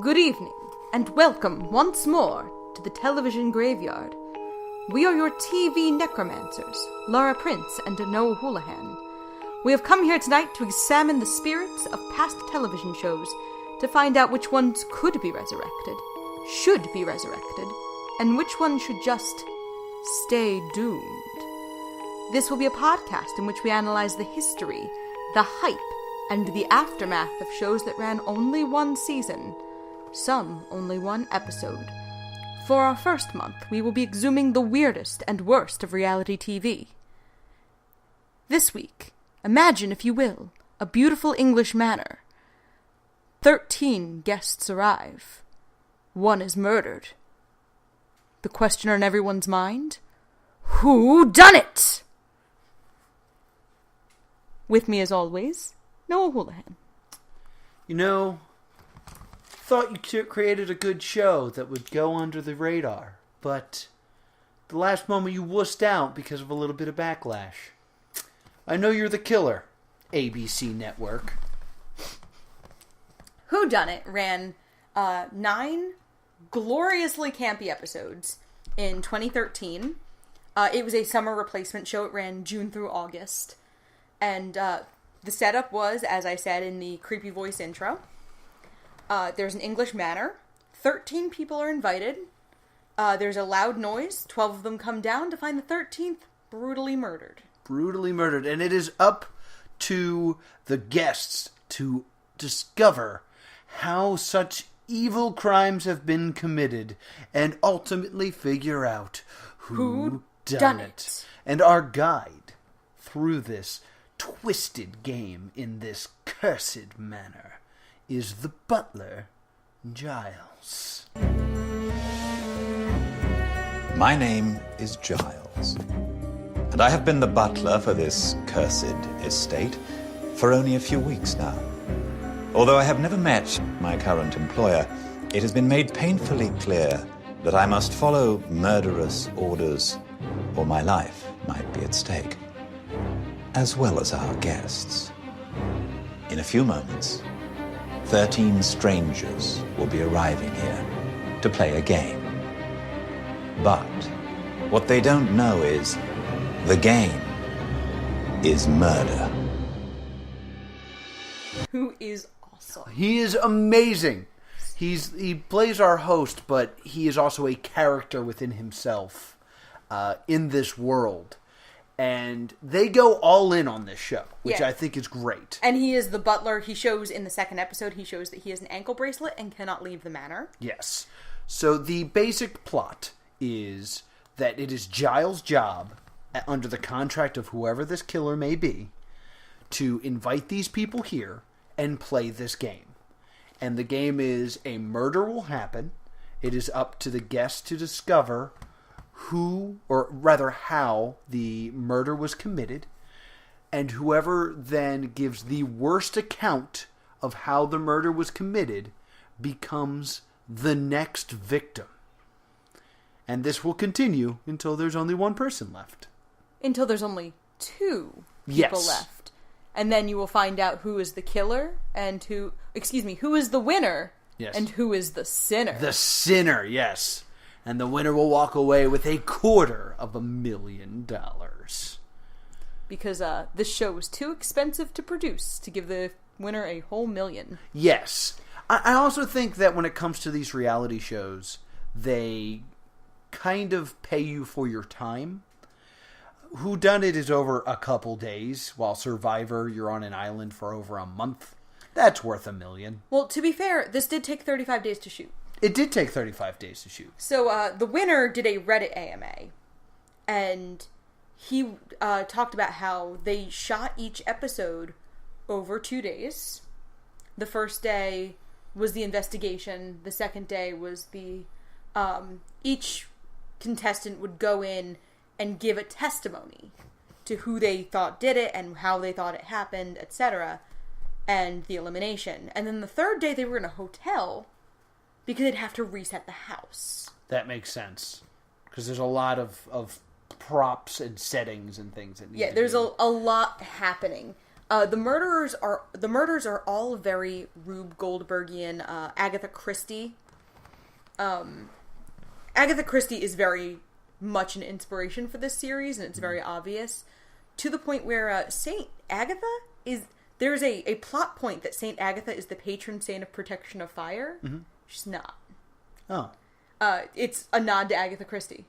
Good evening, and welcome once more to the television graveyard. We are your TV necromancers, Laura Prince and Noah Houlihan. We have come here tonight to examine the spirits of past television shows to find out which ones could be resurrected, should be resurrected, and which ones should just stay doomed. This will be a podcast in which we analyze the history, the hype, and the aftermath of shows that ran only one season, some only one episode. For our first month, we will be exhuming the weirdest and worst of reality TV. This week, imagine, if you will, a beautiful English manor. 13 guests arrive. One is murdered. The question on everyone's mind? Whodunit? With me as always, Noah Houlihan. You know, thought you created a good show that would go under the radar, but the last moment you wussed out because of a little bit of backlash. I know you're the killer, ABC Network. Whodunit ran 9 gloriously campy episodes in 2013. It was a summer replacement show. It ran June through August. And the setup was, as I said in the creepy voice intro, there's an English manor. 13 people are invited. There's a loud noise. 12 of them come down to find the 13th brutally murdered. Brutally murdered. And it is up to the guests to discover how such evil crimes have been committed and ultimately figure out who done it. And our guide through this twisted game in this cursed manner is the butler, Giles. My name is Giles, and I have been the butler for this cursed estate for only a few weeks now. Although I have never met my current employer, it has been made painfully clear that I must follow murderous orders or my life might be at stake, as well as our guests. In a few moments, 13 strangers will be arriving here to play a game. But what they don't know is the game is murder. Who is awesome. He is amazing. He plays our host, but he is also a character within himself in this world. And they go all in on this show, which I think is great. And he is the butler. He shows in the second episode, he shows that he has an ankle bracelet and cannot leave the manor. Yes. So the basic plot is that it is Giles' job, under the contract of whoever this killer may be, to invite these people here and play this game. And the game is a murder will happen. It is up to the guests to discover who, or rather how, the murder was committed, and whoever then gives the worst account of how the murder was committed becomes the next victim. And this will continue until there's only one person left. Until there's only 2 people left. And then you will find out who is the killer and who is the winner and who is the sinner. The sinner, yes. And the winner will walk away with $250,000. Because this show was too expensive to produce to give the winner a whole $1,000,000. Yes. I also think that when it comes to these reality shows, they kind of pay you for your time. Whodunit is over a couple days, while Survivor, you're on an island for over a month. That's worth $1 million. Well, to be fair, this did take 35 days to shoot. It did take 35 days to shoot. So the winner did a Reddit AMA, and he talked about how they shot each episode over 2 days. The first day was the investigation. The second day was the... each contestant would go in and give a testimony to who they thought did it and how they thought it happened, etc., and the elimination. And then the third day they were in a hotel because they'd have to reset the house. That makes sense. Because there's a lot of props and settings and things that need to there's a lot happening. The murders are all very Rube Goldbergian, Agatha Christie. Agatha Christie is very much an inspiration for this series, and it's very obvious, to the point where Saint Agatha is... There's a plot point that Saint Agatha is the patron saint of protection of fire. Mm-hmm. She's not. Oh. It's a nod to Agatha Christie.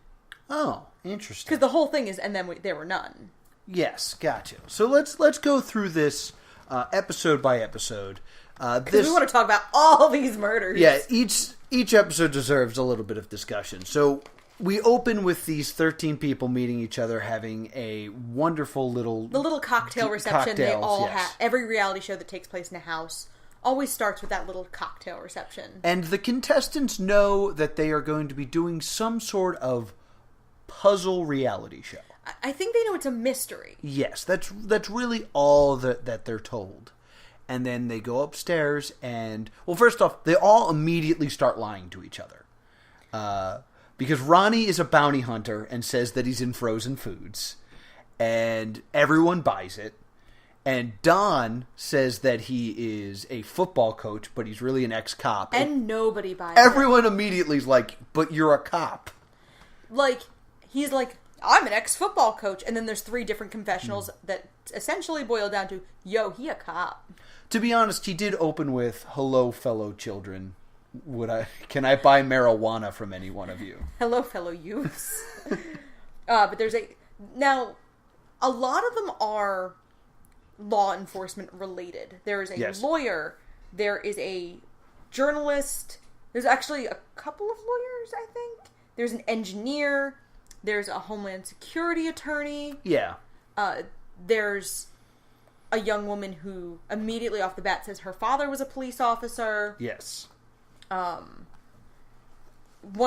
Oh, interesting. Because the whole thing is, and then there were none. Yes, gotcha. So let's go through this episode by episode. Because we want to talk about all these murders. Yeah, each episode deserves a little bit of discussion. So we open with these 13 people meeting each other, having a wonderful little... The little cocktail reception cocktails, they all yes. have. Every reality show that takes place in a house always starts with that little cocktail reception. And the contestants know that they are going to be doing some sort of puzzle reality show. I think they know it's a mystery. Yes, that's really all that they're told. And then they go upstairs and... Well, first off, they all immediately start lying to each other. Because Ronnie is a bounty hunter and says that he's in frozen foods. And everyone buys it. And Don says that he is a football coach, but he's really an ex-cop. And nobody buys it. Everyone immediately is like, but you're a cop. Like, he's like, I'm an ex-football coach. And then there's 3 different confessionals that essentially boil down to, yo, he a cop. To be honest, he did open with, hello, fellow children. Can I buy marijuana from any one of you? Hello, fellow youths. But there's now, a lot of them are law enforcement related. There is a lawyer. There is a journalist. There's actually a couple of lawyers, I think. There's an engineer. There's a Homeland Security attorney. Yeah. There's a young woman who immediately off the bat says her father was a police officer. Yes. One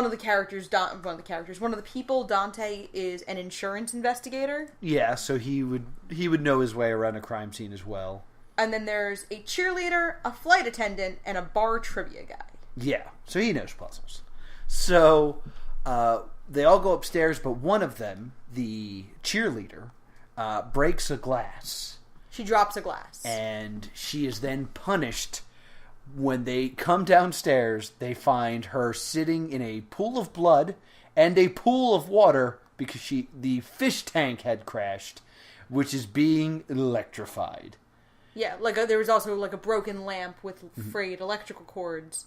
of the people, Dante, is an insurance investigator. Yeah, so he would know his way around a crime scene as well. And then there's a cheerleader, a flight attendant, and a bar trivia guy. Yeah, so he knows puzzles. So they all go upstairs, but one of them, the cheerleader, breaks a glass. She drops a glass. And she is then punished. When they come downstairs, they find her sitting in a pool of blood and a pool of water because the fish tank had crashed, which is being electrified. Yeah, there was also a broken lamp with frayed electrical cords.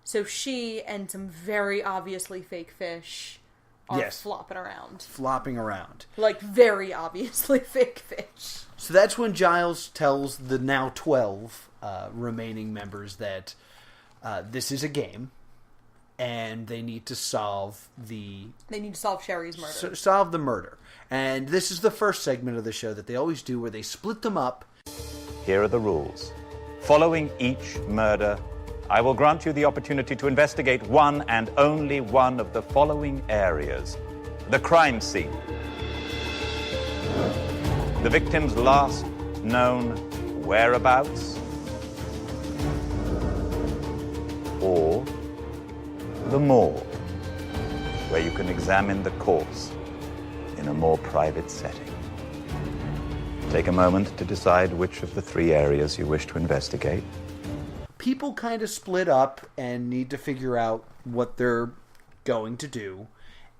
So she and some very obviously fake fish are flopping around. Flopping around. Very obviously fake fish. So that's when Giles tells the now 12 remaining members that this is a game, and they need to solve Sherry's murder. Solve the murder. And this is the first segment of the show that they always do, where they split them up. Here are the rules. Following each murder, I will grant you the opportunity to investigate one and only one of the following areas. The crime scene. The victim's last known whereabouts. Or the morgue, where you can examine the corpse in a more private setting. Take a moment to decide which of the 3 areas you wish to investigate. People kind of split up and need to figure out what they're going to do.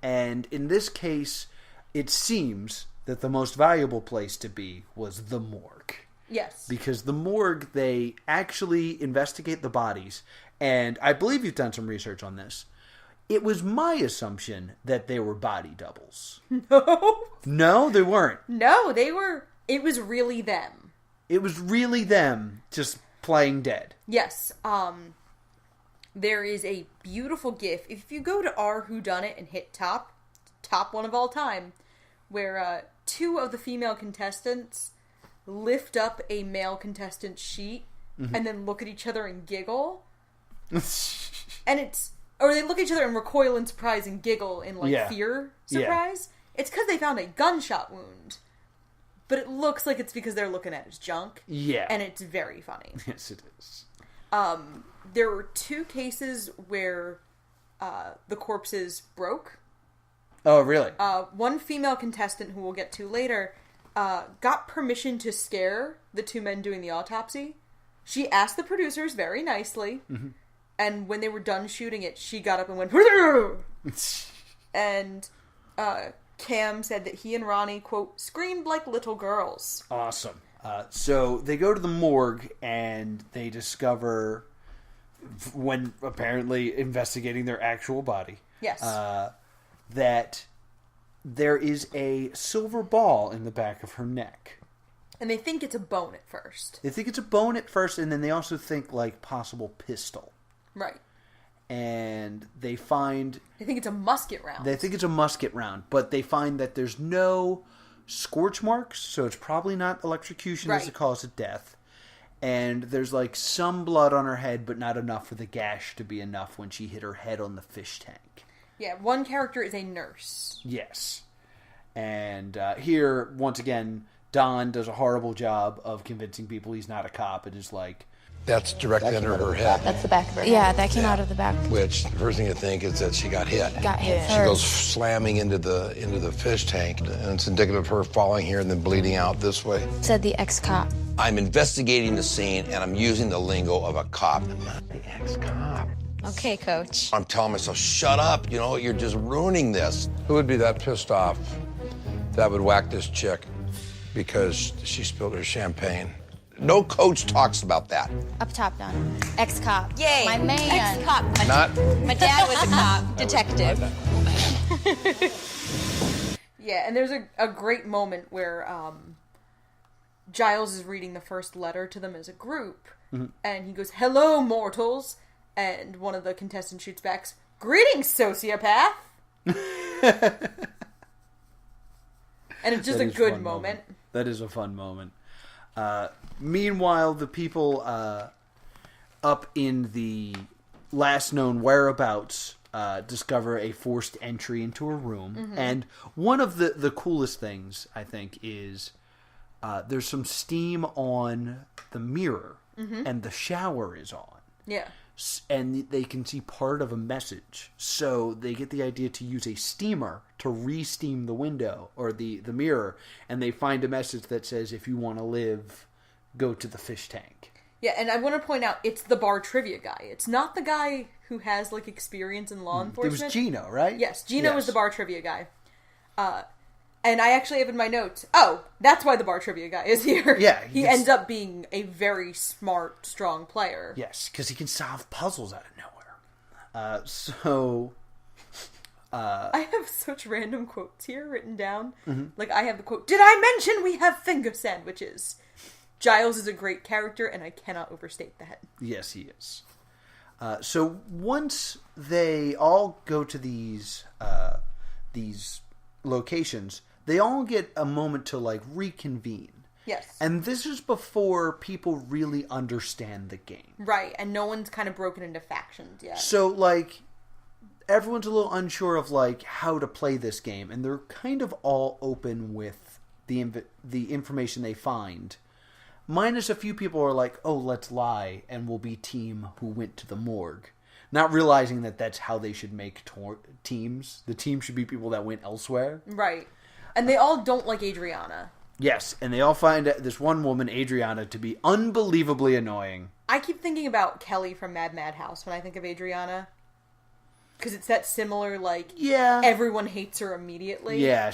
And in this case, it seems that the most valuable place to be was the morgue. Yes. Because the morgue, they actually investigate the bodies. And I believe you've done some research on this. It was my assumption that they were body doubles. No. No, they weren't. No, they were... It was really them. It was really them just playing dead. Yes. There is a beautiful GIF. If you go to our Whodunnit and hit top one of all time, where 2 of the female contestants lift up a male contestant's sheet and then look at each other and giggle. Or they look at each other and recoil in surprise and giggle in fear surprise. Yeah. It's because they found a gunshot wound. But it looks like it's because they're looking at his junk. Yeah. And it's very funny. Yes, it is. There were 2 cases where the corpses broke. Oh, really? One female contestant, who we'll get to later, got permission to scare the two men doing the autopsy. She asked the producers very nicely, and when they were done shooting it, she got up and went, and Cam said that he and Ronnie, quote, screamed like little girls. Awesome. So they go to the morgue, and they discover, when apparently investigating their actual body, yes, that there is a silver ball in the back of her neck. And they think it's a bone at first. They think it's a bone at first, and then they also think, like, possible pistol. Right. And they find... They think it's a musket round. They think it's a musket round, but they find that there's no scorch marks, so it's probably not electrocution as the cause of death. And there's, like, some blood on her head, but not enough for the gash to be enough when she hit her head on the fish tank. Yeah, one character is a nurse. Yes. And here, once again, Don does a horrible job of convincing people he's not a cop. It is like... That's directly under her head. That's the back of her head. Yeah, that came out of the back. Which, the first thing you think is that she got hit. Got hit She goes slamming into the fish tank, and it's indicative of her falling here and then bleeding out this way. Said the ex-cop. I'm investigating the scene, and I'm using the lingo of a cop. I'm not the ex-cop. Okay, coach. I'm telling myself, shut up, you're just ruining this. Who would be that pissed off that would whack this chick because she spilled her champagne? No coach talks about that. Up top, Don. Ex-cop. Yay. My man. Ex-cop. Not... My dad was a cop. Detective. Yeah, and there's a great moment where Giles is reading the first letter to them as a group, and he goes, "Hello, mortals," and one of the contestants shoots back, "Greetings, sociopath." And it's just a good moment. That is a fun moment. Meanwhile, the people up in the last known whereabouts discover a forced entry into a room. And one of the coolest things, I think, is there's some steam on the mirror, and the shower is on. Yeah. And they can see part of a message. So they get the idea to use a steamer to re-steam the window or the mirror. And they find a message that says, if you want to live, go to the fish tank. Yeah, and I want to point out, it's the bar trivia guy. It's not the guy who has, like, experience in law enforcement. It was Gino, right? Yes, Gino was the bar trivia guy. And I actually have in my notes, that's why the bar trivia guy is here. Yeah. He ends up being a very smart, strong player. Yes, because he can solve puzzles out of nowhere. I have such random quotes here written down. Like, I have the quote, "Did I mention we have finger sandwiches?" Giles is a great character, and I cannot overstate that. Yes, he is. So once they all go to these locations, they all get a moment to, like, reconvene. Yes. And this is before people really understand the game. Right, and no one's kind of broken into factions yet. So, like, everyone's a little unsure of, like, how to play this game, and they're kind of all open with the information they find. Minus a few people are like, oh, let's lie, and we'll be team who went to the morgue. Not realizing that that's how they should make teams. The team should be people that went elsewhere. Right. And they all don't like Adriana. Yes, and they all find this one woman, Adriana, to be unbelievably annoying. I keep thinking about Kelly from Mad House when I think of Adriana. Because it's that similar, like, everyone hates her immediately. Yeah.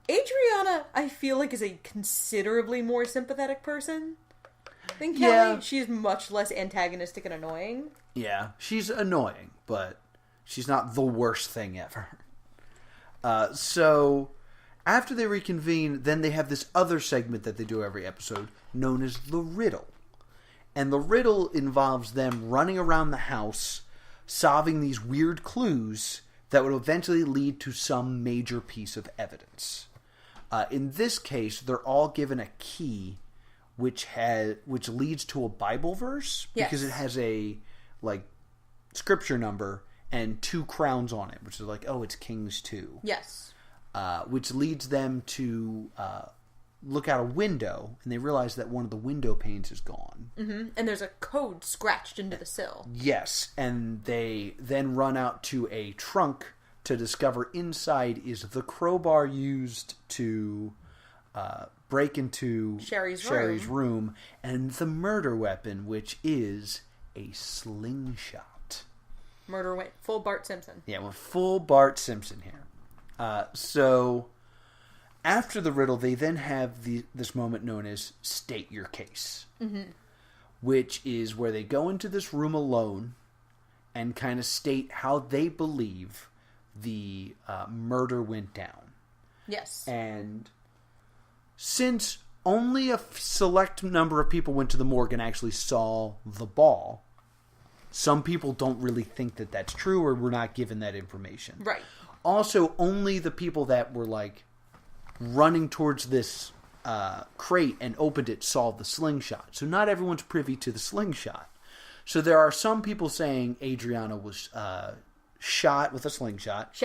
Adriana, I feel like, is a considerably more sympathetic person than Kelly. Yeah. She's much less antagonistic and annoying. Yeah, she's annoying, but she's not the worst thing ever. So, after they reconvene, then they have this other segment that they do every episode, known as the riddle. And the riddle involves them running around the house, solving these weird clues that would eventually lead to some major piece of evidence. In this case, they're all given a key which leads to a Bible verse, because it has a, like, scripture number and 2 crowns on it, which is like, oh, it's Kings 2. Yes. Which leads them to look out a window, and they realize that one of the window panes is gone. Mm-hmm. And there's a code scratched into the sill. Yes, and they then run out to a trunk to discover inside is the crowbar used to break into Sherry's room and the murder weapon, which is a slingshot. Murder went full Bart Simpson. Yeah, we're full Bart Simpson here. So after the riddle, they then have this moment known as state your case, which is where they go into this room alone and kind of state how they believe the murder went down. Yes. And since only a select number of people went to the morgue and actually saw the ball, some people don't really think that that's true or were not given that information. Right. Also, only the people that were, like, running towards this crate and opened it saw the slingshot. So not everyone's privy to the slingshot. So there are some people saying Adriana was shot with a slingshot.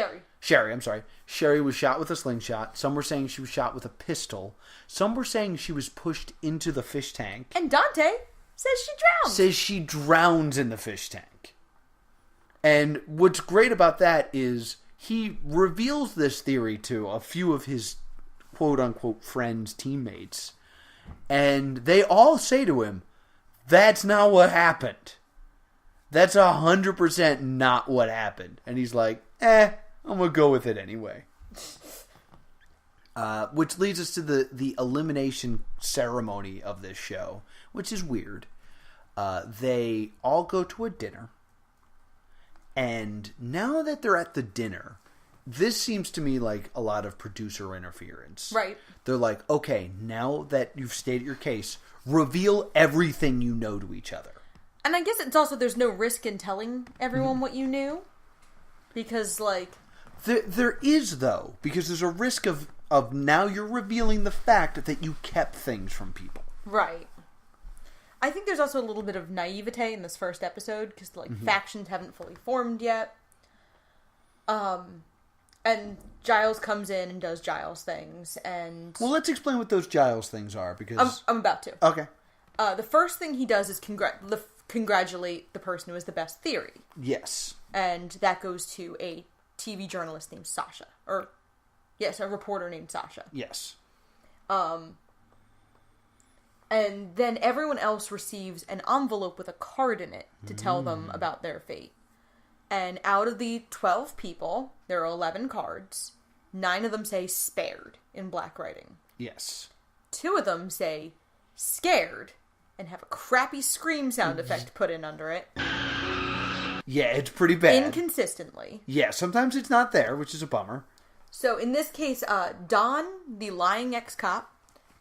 Sherry, I'm sorry. Sherry was shot with a slingshot. Some were saying she was shot with a pistol. Some were saying she was pushed into the fish tank. And Dante says she drowned. Says she drowns in the fish tank. And what's great about that is he reveals this theory to a few of his quote-unquote friends, teammates. And they all say to him, that's not what happened. That's 100% not what happened. And he's like, I'm going to go with it anyway. Which leads us to the elimination ceremony of this show, which is weird. They all go to a dinner. And now that they're at the dinner, this seems to me like a lot of producer interference. Right. They're like, okay, now that you've stated your case, reveal everything you know to each other. And I guess it's also, there's no risk in telling everyone what you knew. Because, like... There is, though. Because there's a risk of now you're revealing the fact that you kept things from people. Right. I think there's also a little bit of naivete in this first episode. Because, like, factions haven't fully formed yet. And Giles comes in and does Giles things. And... Well, let's explain what those Giles things are. Because I'm about to. Okay. The first thing he does is congratulate the person who has the best theory. Yes. And that goes to a TV journalist named Sasha. Or, yes, a reporter named Sasha. Yes. And then everyone else receives an envelope with a card in it to tell them about their fate. And out of the 12 people, there are 11 cards. 9 of them say spared in black writing. Yes. 2 of them say scared and have a crappy scream sound effect put in under it. Yeah, it's pretty bad. Inconsistently. Yeah, sometimes it's not there, which is a bummer. So in this case, Don, the lying ex-cop,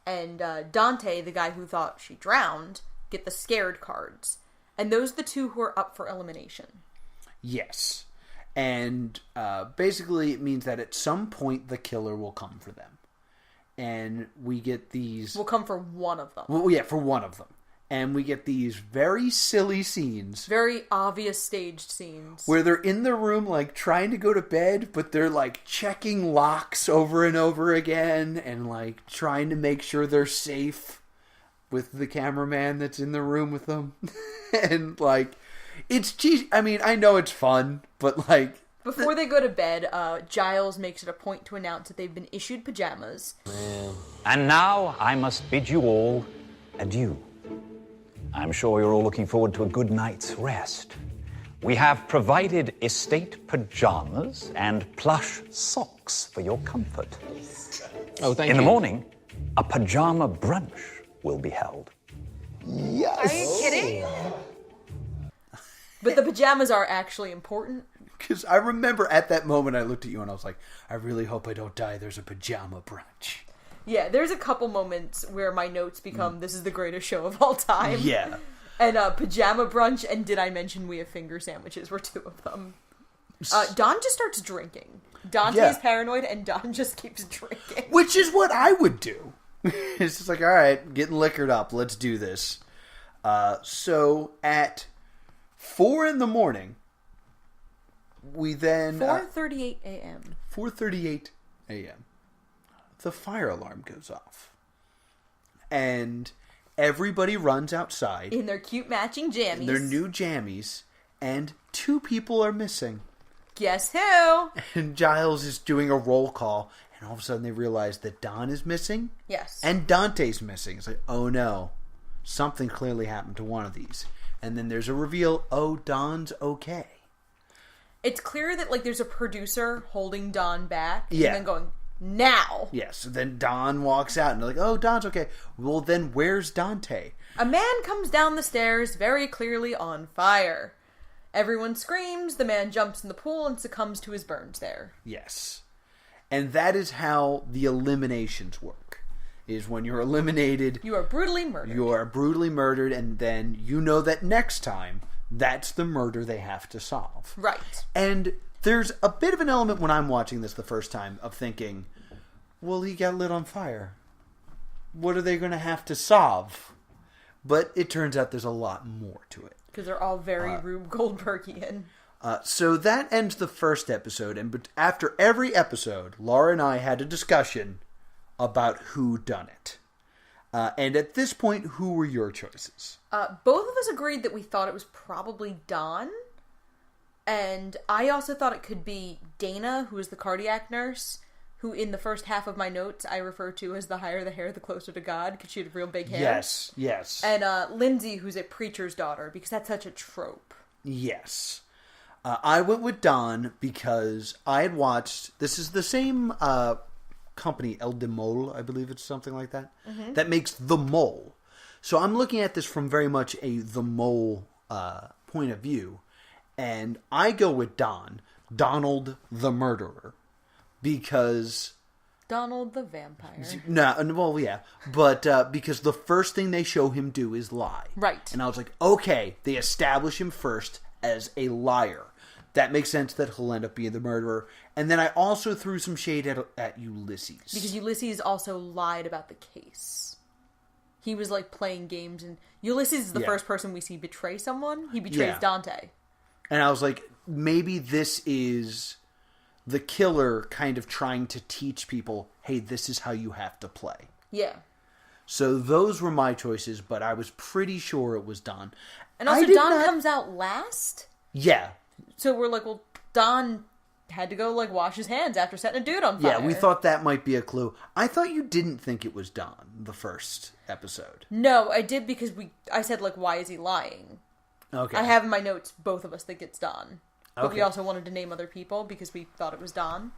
and Dante, the guy who thought she drowned, get the scared cards. And those are the 2 who are up for elimination. Yes. And basically it means that at some point the killer will come for them. And we get these... Will come for one of them. Well, yeah, for one of them. And we get these very silly scenes. Very obvious staged scenes. Where they're in the room, like, trying to go to bed, but they're, like, checking locks over and over again. And, like, trying to make sure they're safe with the cameraman that's in the room with them. And, like, it's cheesy. I mean, I know it's fun, but, like... Before they go to bed, Giles makes it a point to announce that they've been issued pajamas. And now I must bid you all adieu. I'm sure you're all looking forward to a good night's rest. We have provided estate pajamas and plush socks for your comfort. Oh, thank you. In the morning, a pajama brunch will be held. Yes. Are you kidding? But the pajamas are actually important. Because I remember at that moment I looked at you and I was like, I really hope I don't die. There's a pajama brunch. Yeah, there's a couple moments where my notes become, this is the greatest show of all time. Yeah. And pajama brunch and did I mention we have finger sandwiches were 2 of them. Don just starts drinking. Dante's paranoid and Don just keeps drinking. Which is what I would do. It's just like, all right, getting liquored up. Let's do this. So at 4 a.m, we then... 4:38 a.m. 4:38 a.m. The fire alarm goes off. And everybody runs outside. In their cute matching jammies. In their new jammies. And 2 people are missing. Guess who? And Giles is doing a roll call. And all of a sudden they realize that Don is missing. Yes. And Dante's missing. It's like, oh no, something clearly happened to one of these. And then there's a reveal, oh, Don's okay. It's clear that, like, there's a producer holding Don back. Yeah. And then going, now. Yes. So then Don walks out and they're like, oh, Don's okay. Well, then where's Dante? A man comes down the stairs, very clearly on fire. Everyone screams, the man jumps in the pool and succumbs to his burns there. Yes. And that is how the eliminations work. Is when you're eliminated... You are brutally murdered. You are brutally murdered, and then you know that next time, that's the murder they have to solve. Right. And there's a bit of an element when I'm watching this the first time of thinking, well, he got lit on fire. What are they going to have to solve? But it turns out there's a lot more to it. Because they're all very Rube Goldbergian. So that ends the first episode, and after every episode, Laura and I had a discussion about Whodunnit. And at this point, who were your choices? Both of us agreed that we thought it was probably Don. And I also thought it could be Dana, who is the cardiac nurse, who in the first half of my notes I refer to as the higher the hair, the closer to God, because she had real big hair. Yes, yes. And Lindsay, who's a preacher's daughter, because that's such a trope. Yes. I went with Don because I had watched... This is the same company, El de Mole, I believe it's something like that, that makes The Mole. So I'm looking at this from very much a The Mole point of view. And I go with Don, Donald the Murderer, because... Donald the Vampire. No, well, yeah. But because the first thing they show him do is lie. Right. And I was like, okay, they establish him first as a liar. That makes sense that he'll end up being the murderer. And then I also threw some shade at Ulysses. Because Ulysses also lied about the case. He was, like, playing games, and Ulysses is the first person we see betray someone. He betrays Dante. And I was like, maybe this is the killer kind of trying to teach people, hey, this is how you have to play. Yeah. So those were my choices, but I was pretty sure it was Don. And also, Don comes out last? Yeah. So we're like, well, Don had to go, like, wash his hands after setting a dude on fire. Yeah, we thought that might be a clue. I thought you didn't think it was Don, the first episode. No, I did because I said, like, why is he lying? Okay. I have in my notes, both of us think it's Don. But Okay. we also wanted to name other people because we thought it was Don.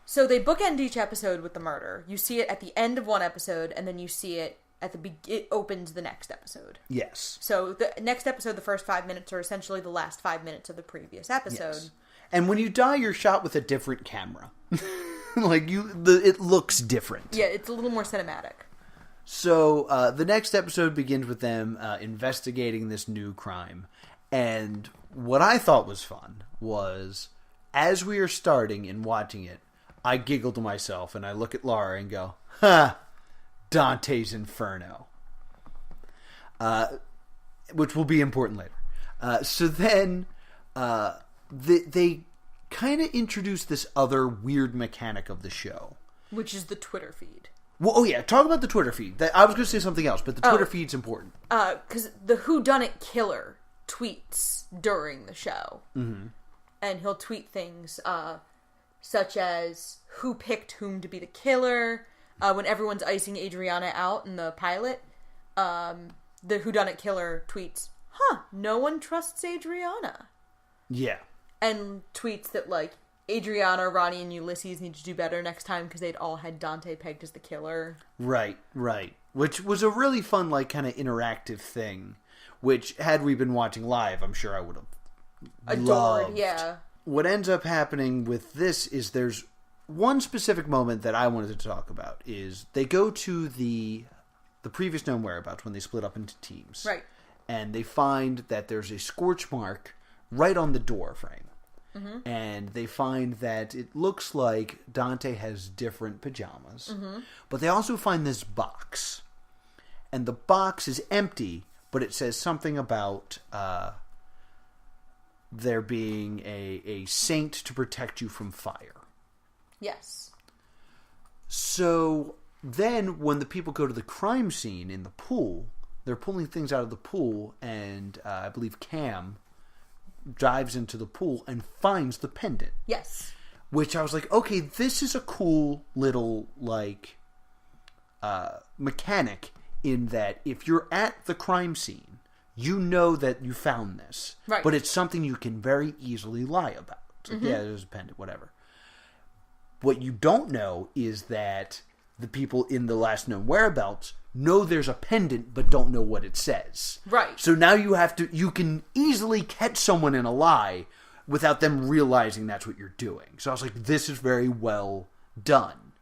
So they bookend each episode with the murder. You see it at the end of one episode, and then you see it at it opens the next episode. Yes. So the next episode, the first 5 minutes, are essentially the last 5 minutes of the previous episode. Yes. And when you die, you're shot with a different camera. It looks different. Yeah, it's a little more cinematic. So the next episode begins with them investigating this new crime. And what I thought was fun was, as we are starting and watching it, I giggle to myself and I look at Laura and go, ha! Dante's Inferno. Which will be important later. So then they kind of introduce this other weird mechanic of the show. Which is the Twitter feed. Well, oh yeah, talk about the Twitter feed. I was going to say something else, but the Twitter feed's important. Because the Whodunit killer tweets during the show. Mm-hmm. And he'll tweet things such as who picked whom to be the killer. When everyone's icing Adriana out in the pilot, the Whodunit killer tweets, no one trusts Adriana. Yeah. And tweets that, like, Adriana, Ronnie, and Ulysses need to do better next time because they'd all had Dante pegged as the killer. Right. Which was a really fun, like, kind of interactive thing. Which, had we been watching live, I'm sure I would have loved. Yeah. What ends up happening with this is there's one specific moment that I wanted to talk about. Is they go to the previous known whereabouts when they split up into teams. Right. And they find that there's a scorch mark right on the door frame. Mm-hmm. And they find that it looks like Dante has different pajamas. Mm-hmm. But they also find this box. And the box is empty, but it says something about there being a saint to protect you from fire. Yes. So then when the people go to the crime scene in the pool, they're pulling things out of the pool, and I believe Cam dives into the pool and finds the pendant. Yes. which I was like, okay, this is a cool little, like, mechanic in that if you're at the crime scene, you know that you found this. Right. But it's something you can very easily lie about. It's like, yeah, there's a pendant, whatever. What you don't know is that the people in the last known whereabouts know there's a pendant but don't know what it says. Right. So now you can easily catch someone in a lie without them realizing that's what you're doing. So I was like, this is very well done.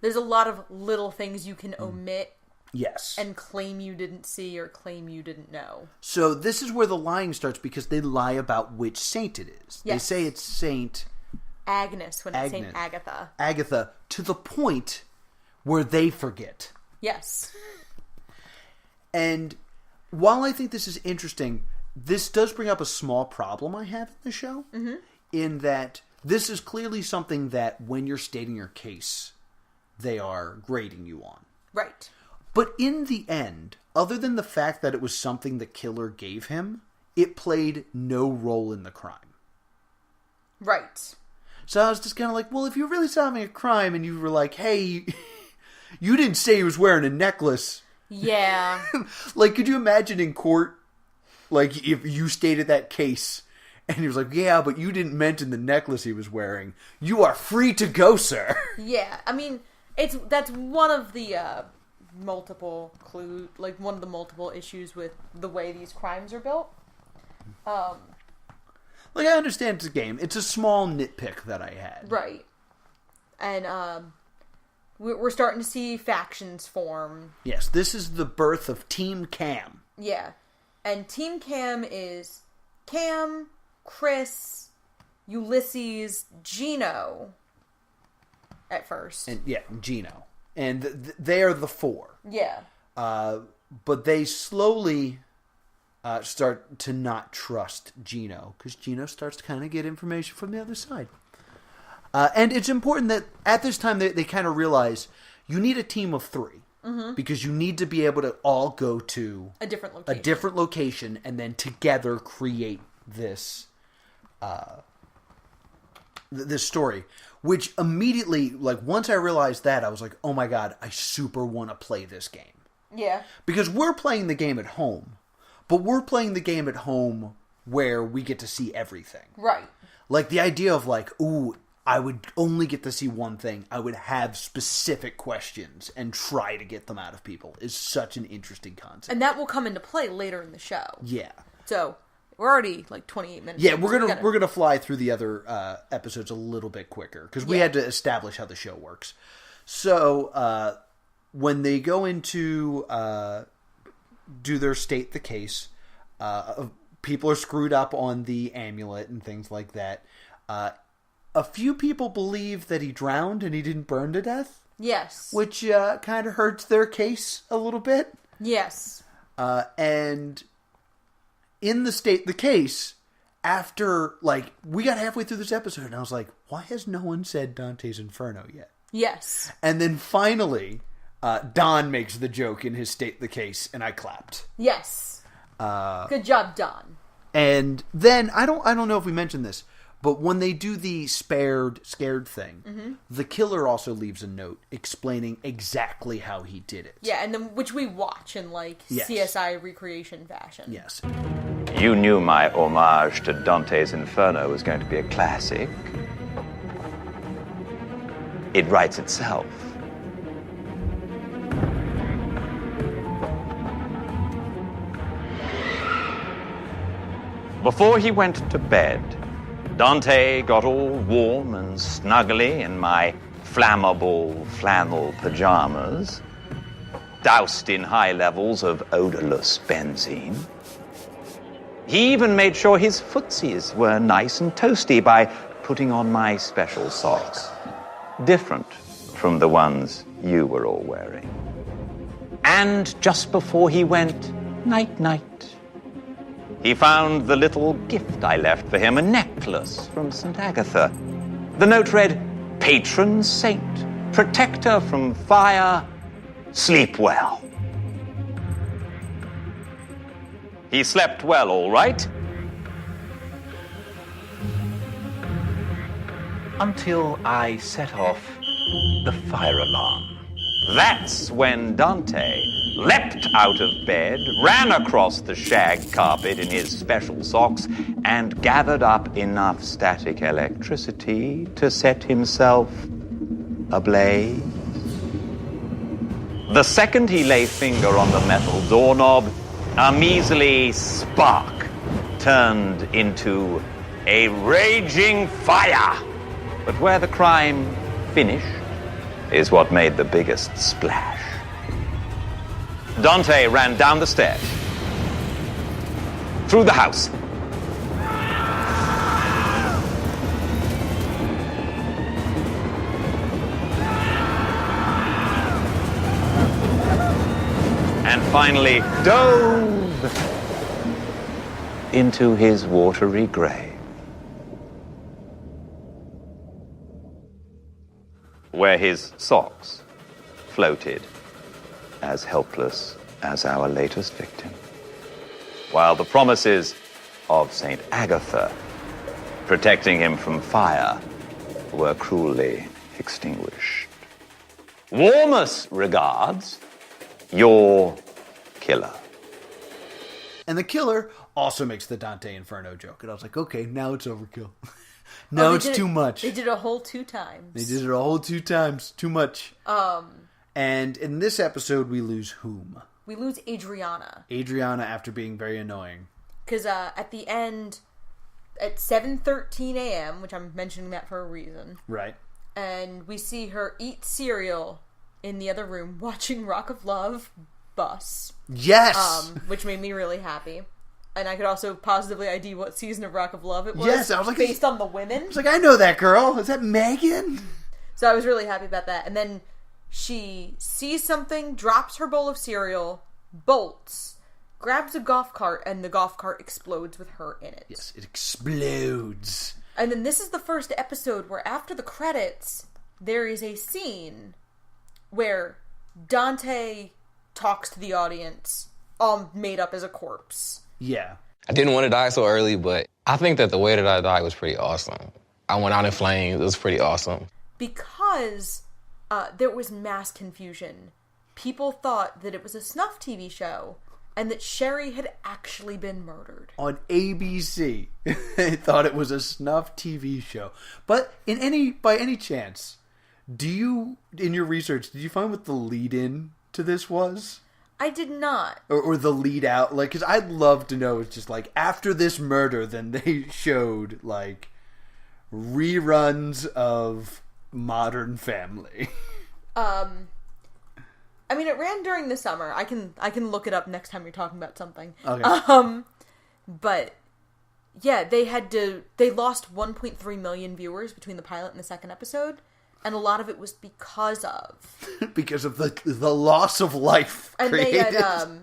There's a lot of little things you can omit. Yes. And claim you didn't see or claim you didn't know. So this is where the lying starts because they lie about which saint it is. Yes. They say it's Saint Agnes when it's Saint Agatha. Agatha, to the point where they forget. Yes. And while I think this is interesting, this does bring up a small problem I have in the show. Mm-hmm. In that this is clearly something that when you're stating your case, they are grading you on. Right. But in the end, other than the fact that it was something the killer gave him, it played no role in the crime. Right. So I was just kind of like, well, if you're really solving a crime and you were like, hey, you didn't say he was wearing a necklace. Yeah. Like, could you imagine in court, like, if you stated that case and he was like, yeah, but you didn't mention the necklace he was wearing. You are free to go, sir. Yeah. I mean, that's one of the multiple one of the multiple issues with the way these crimes are built. Like, I understand it's a game. It's a small nitpick that I had. Right. And we're starting to see factions form. Yes, this is the birth of Team Cam. Yeah. And Team Cam is Cam, Chris, Ulysses, Gino at first. And yeah, Gino. And they are the four. Yeah. But they slowly start to not trust Gino, because Gino starts to kind of get information from the other side. And it's important that at this time they kind of realize you need a team of three. Mm-hmm. Because you need to be able to all go to a different location and then together create this this story. Which immediately, like, once I realized that, I was like, oh my god, I super want to play this game. Yeah. Because we're playing the game at home, but we're playing the game at home where we get to see everything. Right. Like, the idea of, like, ooh, I would only get to see one thing. I would have specific questions and try to get them out of people is such an interesting concept. And that will come into play later in the show. Yeah. So, we're already, like, 28 minutes. Yeah, we're gonna fly through the other episodes a little bit quicker, because we had to establish how the show works. So, when they go into do their state the case, people are screwed up on the amulet and things like that. A few people believe that he drowned and he didn't burn to death. Yes. Which kind of hurts their case a little bit. Yes. And in the case, after, like, we got halfway through this episode and I was like, why has no one said Dante's Inferno yet? Yes. And then finally, Don makes the joke in his state the case and I clapped. Yes. Good job, Don. And then, I don't know if we mentioned this, but when they do the scared thing, mm-hmm. the killer also leaves a note explaining exactly how he did it. Yeah, and then which we watch in, like, yes. CSI recreation fashion. Yes. You knew my homage to Dante's Inferno was going to be a classic. It writes itself. Before he went to bed, Dante got all warm and snuggly in my flammable flannel pajamas, doused in high levels of odorless benzene. He even made sure his footsies were nice and toasty by putting on my special socks, different from the ones you were all wearing. And just before he went night-night, he found the little gift I left for him, a necklace from St. Agatha. The note read, "Patron saint, protector from fire, sleep well." He slept well, all right. until I set off the fire alarm. That's when Dante leapt out of bed, ran across the shag carpet in his special socks, and gathered up enough static electricity to set himself ablaze. The second he lay finger on the metal doorknob, a measly spark turned into a raging fire. But where the crime finished is what made the biggest splash. Dante ran down the stairs, through the house, and finally dove into his watery grave, where his socks floated as helpless as our latest victim, while the promises of St. Agatha protecting him from fire were cruelly extinguished. Warmest regards, your killer. And the killer also makes the Dante Inferno joke. And I was like, okay, now it's overkill. Now it's too much. They did a whole 2 times. They did it a whole 2 times. Too much. And in this episode, we lose whom? We lose Adriana. Adriana, after being very annoying. Because at the end, at 7:13 a.m., which I'm mentioning that for a reason. Right. And we see her eat cereal in the other room, watching Rock of Love bus. Yes! Which made me really happy. And I could also positively ID what season of Rock of Love it was. Yes, I was like, based on the women. I was like, I know that girl. Is that Megan? So I was really happy about that. And then she sees something, drops her bowl of cereal, bolts, grabs a golf cart, and the golf cart explodes with her in it. Yes, it explodes. And then this is the first episode where after the credits, there is a scene where Dante talks to the audience, all made up as a corpse. Yeah. I didn't want to die so early, but I think that the way that I died was pretty awesome. I went out in flames. It was pretty awesome. Because there was mass confusion. People thought that it was a snuff TV show and that Sherry had actually been murdered. On ABC. They thought it was a snuff TV show. But by any chance, in your research, did you find what the lead-in to this was? I did not. Or the lead out, like, because I'd love to know. It's just like after this murder, then they showed like reruns of Modern Family. I mean, it ran during the summer. I can look it up next time you're talking about something. Okay. But yeah, they lost 1.3 million viewers between the pilot and the second episode. And a lot of it was because of the loss of life created. They had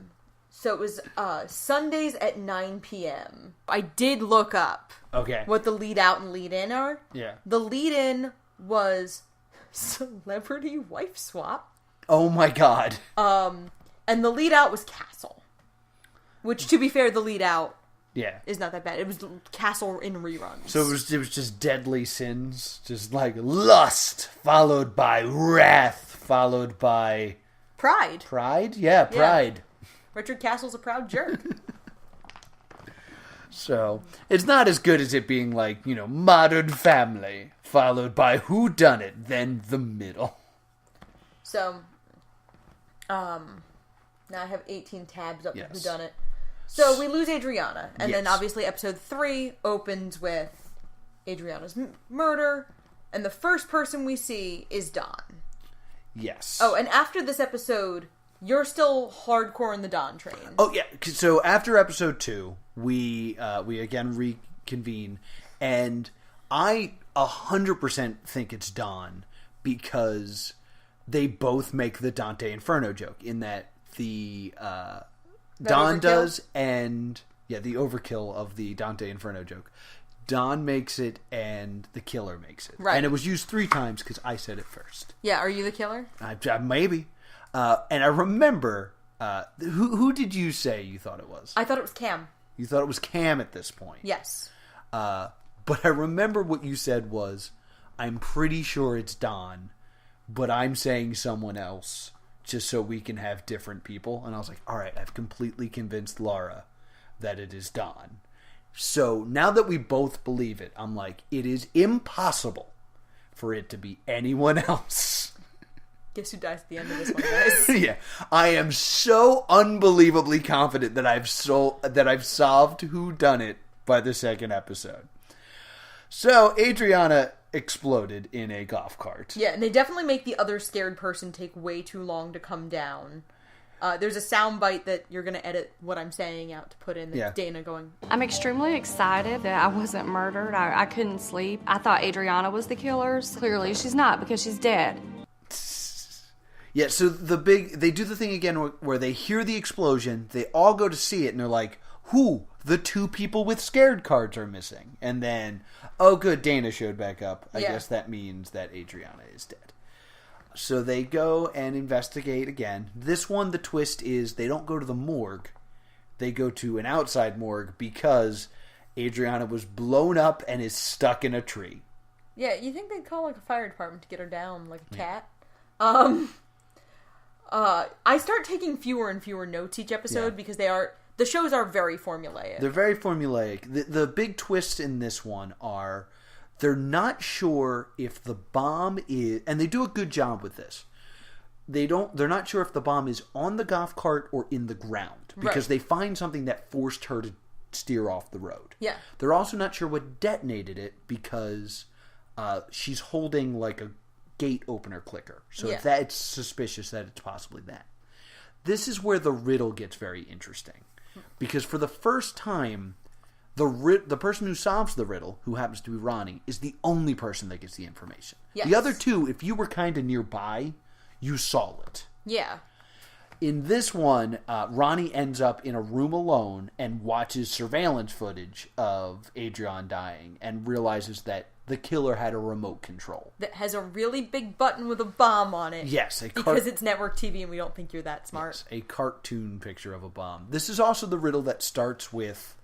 so it was Sundays at 9 p.m. I did look up what the lead out and lead in are. Yeah. The lead in was Celebrity Wife Swap. Oh my god. And the lead out was Castle. Which, to be fair, the lead out is not that bad. It was Castle in reruns. So it was just deadly sins, just like lust followed by wrath followed by pride. Pride? Yeah, pride. Yeah. Richard Castle's a proud jerk. So it's not as good as it being like, Modern Family followed by Whodunnit, then the middle. So now I have 18 tabs up for Whodunit. So we lose Adriana, and then obviously episode 3 opens with Adriana's murder, and the first person we see is Don. Yes. Oh, and after this episode, you're still hardcore in the Don train. Oh yeah. So after episode 2, we again reconvene, and I 100% think it's Don because they both make the Dante Inferno joke in that the Don does, and the overkill of the Dante Inferno joke. Don makes it, and the killer makes it. Right. And it was used 3 times because I said it first. Yeah, are you the killer? Maybe. And I remember, who did you say you thought it was? I thought it was Cam. You thought it was Cam at this point. Yes. But I remember what you said was, I'm pretty sure it's Don, but I'm saying someone else just so we can have different people. And I was like, all right, I've completely convinced Laura that it is Don. So now that we both believe it, I'm like, it is impossible for it to be anyone else. Guess who dies at the end of this one, guys? Yeah, I am so unbelievably confident that I've solved Whodunit by the second episode. So Adriana exploded in a golf cart. Yeah, and they definitely make the other scared person take way too long to come down. There's a sound bite that you're going to edit what I'm saying out to put in. Yeah. Dana going, I'm extremely excited that I wasn't murdered. I couldn't sleep. I thought Adriana was the killer. Clearly, she's not because she's dead. Yeah, so they do the thing again where they hear the explosion, they all go to see it, and they're like, who? The two people with scared cards are missing. And then, oh good, Dana showed back up. I guess that means that Adriana is dead. So they go and investigate again. This one, the twist is they don't go to the morgue. They go to an outside morgue because Adriana was blown up and is stuck in a tree. yeah, you think they'd call like a fire department to get her down like a cat? I start taking fewer and fewer notes each episode because the shows are very formulaic. They're very formulaic. The big twists in this one are they're not sure if the bomb is, and they do a good job with this. They're not sure if the bomb is on the golf cart or in the ground because they find something that forced her to steer off the road. Yeah. They're also not sure what detonated it because she's holding like a gate opener clicker. So if it's suspicious that it's possibly that. This is where the riddle gets very interesting. Because for the first time, the person who solves the riddle, who happens to be Ronnie, is the only person that gets the information. Yes. The other two, if you were kind of nearby, you saw it. Yeah. In this one, Ronnie ends up in a room alone and watches surveillance footage of Adrian dying and realizes that the killer had a remote control. That has a really big button with a bomb on it. Yes. Because it's network TV and we don't think you're that smart. Yes, a cartoon picture of a bomb. This is also the riddle that starts with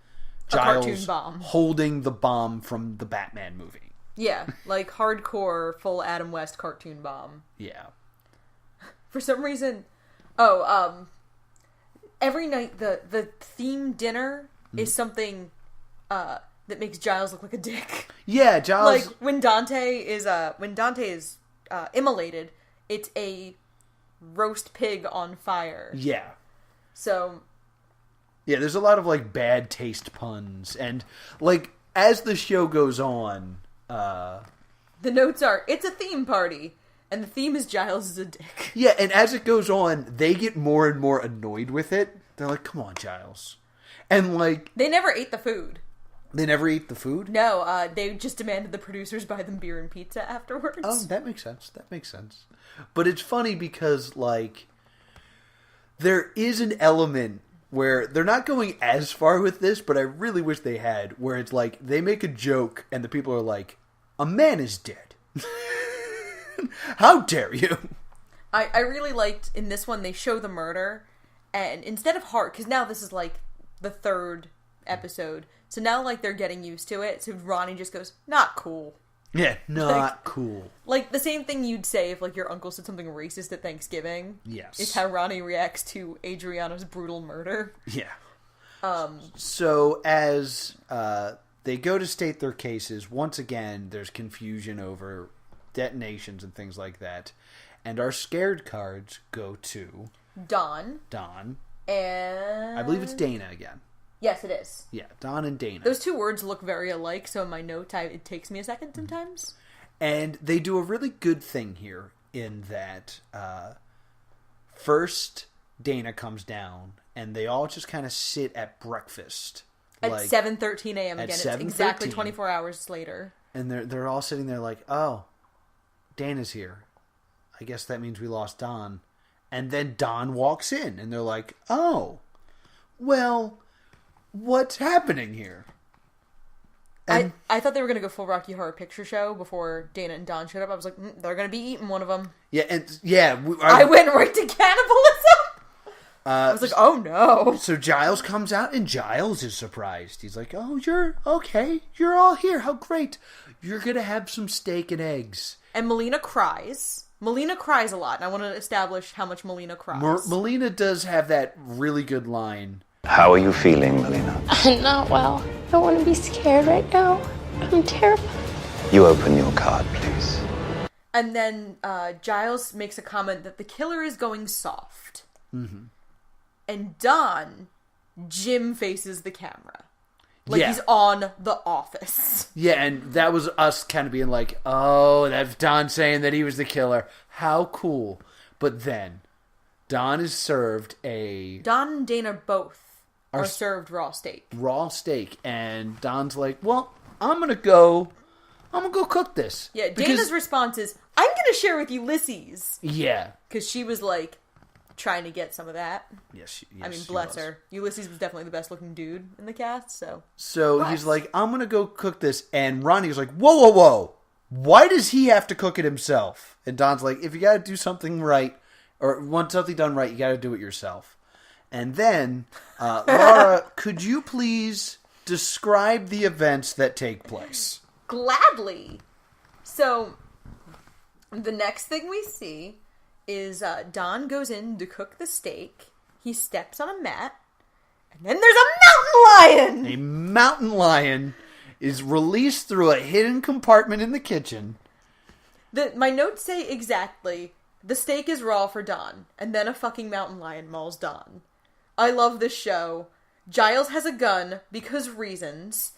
A cartoon Giles bomb. holding the bomb from the Batman movie. Yeah, like hardcore, full Adam West cartoon bomb. Yeah. For some reason... every night the theme dinner is something that makes Giles look like a dick. Yeah, Giles. Like when Dante is immolated, it's a roast pig on fire. Yeah. So. Yeah, there's a lot of like bad taste puns, and like as the show goes on, the notes are it's a theme party. And the theme is Giles is a dick. Yeah, and as it goes on, they get more and more annoyed with it. They're like, come on, Giles. And like... They never ate the food. They never ate the food? No, they just demanded the producers buy them beer and pizza afterwards. Oh, that makes sense. That makes sense. But it's funny because, like, there is an element where they're not going as far with this, but I really wish they had, where it's like, they make a joke and the people are like, a man is dead. How dare you? I really liked, in this one, they show the murder, and instead of heart, because now this is like the third episode, so now like they're getting used to it, so Ronnie just goes, not cool. Yeah, not cool. Like the same thing you'd say if like your uncle said something racist at Thanksgiving. Yes. Is how Ronnie reacts to Adriana's brutal murder. Yeah. So as they go to state their cases, once again, there's confusion over detonations and things like that. And our scared cards go to... Don. And... I believe it's Dana again. Yes, it is. Yeah, Don and Dana. Those two words look very alike, so in my notes, it takes me a second sometimes. And they do a really good thing here in that first Dana comes down and they all just kind of sit at breakfast. At like, 7:13 a.m. again. It's 7:13. exactly 24 hours later. And they're all sitting there like, oh, Dana's here. I guess that means we lost Don. And then Don walks in and they're like, oh, well... what's happening here? And I thought they were going to go full Rocky Horror Picture Show before Dana and Don showed up. I was like, they're going to be eating one of them. Yeah, and yeah, I went right to cannibalism. I was like, oh no. So Giles comes out, and Giles is surprised. He's like, oh, you're okay. You're all here. How great. You're going to have some steak and eggs. And Melina cries. Melina cries a lot, and I want to establish how much Melina cries. Melina does have that really good line. How are you feeling, Melina? I'm not well. I don't want to be scared right now. I'm terrified. You open your card, please. And then Giles makes a comment that the killer is going soft. Mm-hmm. And Don, Jim faces the camera. Like he's on The Office. Yeah, and that was us kind of being like, oh, that's Don saying that he was the killer. How cool. But then, Don is served Don and Dana both are served raw steak. Raw steak. And Don's like, well, I'm going to go cook this. Yeah, Dana's response is, I'm going to share with Ulysses. Yeah. Because she was like, trying to get some of that. Yes, I mean, bless her. Ulysses was definitely the best looking dude in the cast, so. So he's like, I'm going to go cook this. And Ronnie's like, whoa. Why does he have to cook it himself? And Don's like, if you got to do something right, or want something done right, you got to do it yourself. And then, Laura, could you please describe the events that take place? Gladly. So, the next thing we see is Don goes in to cook the steak. He steps on a mat. And then there's a mountain lion! A mountain lion is released through a hidden compartment in the kitchen. My notes say exactly, the steak is raw for Don. And then a fucking mountain lion mauls Don. I love this show. Giles has a gun because reasons.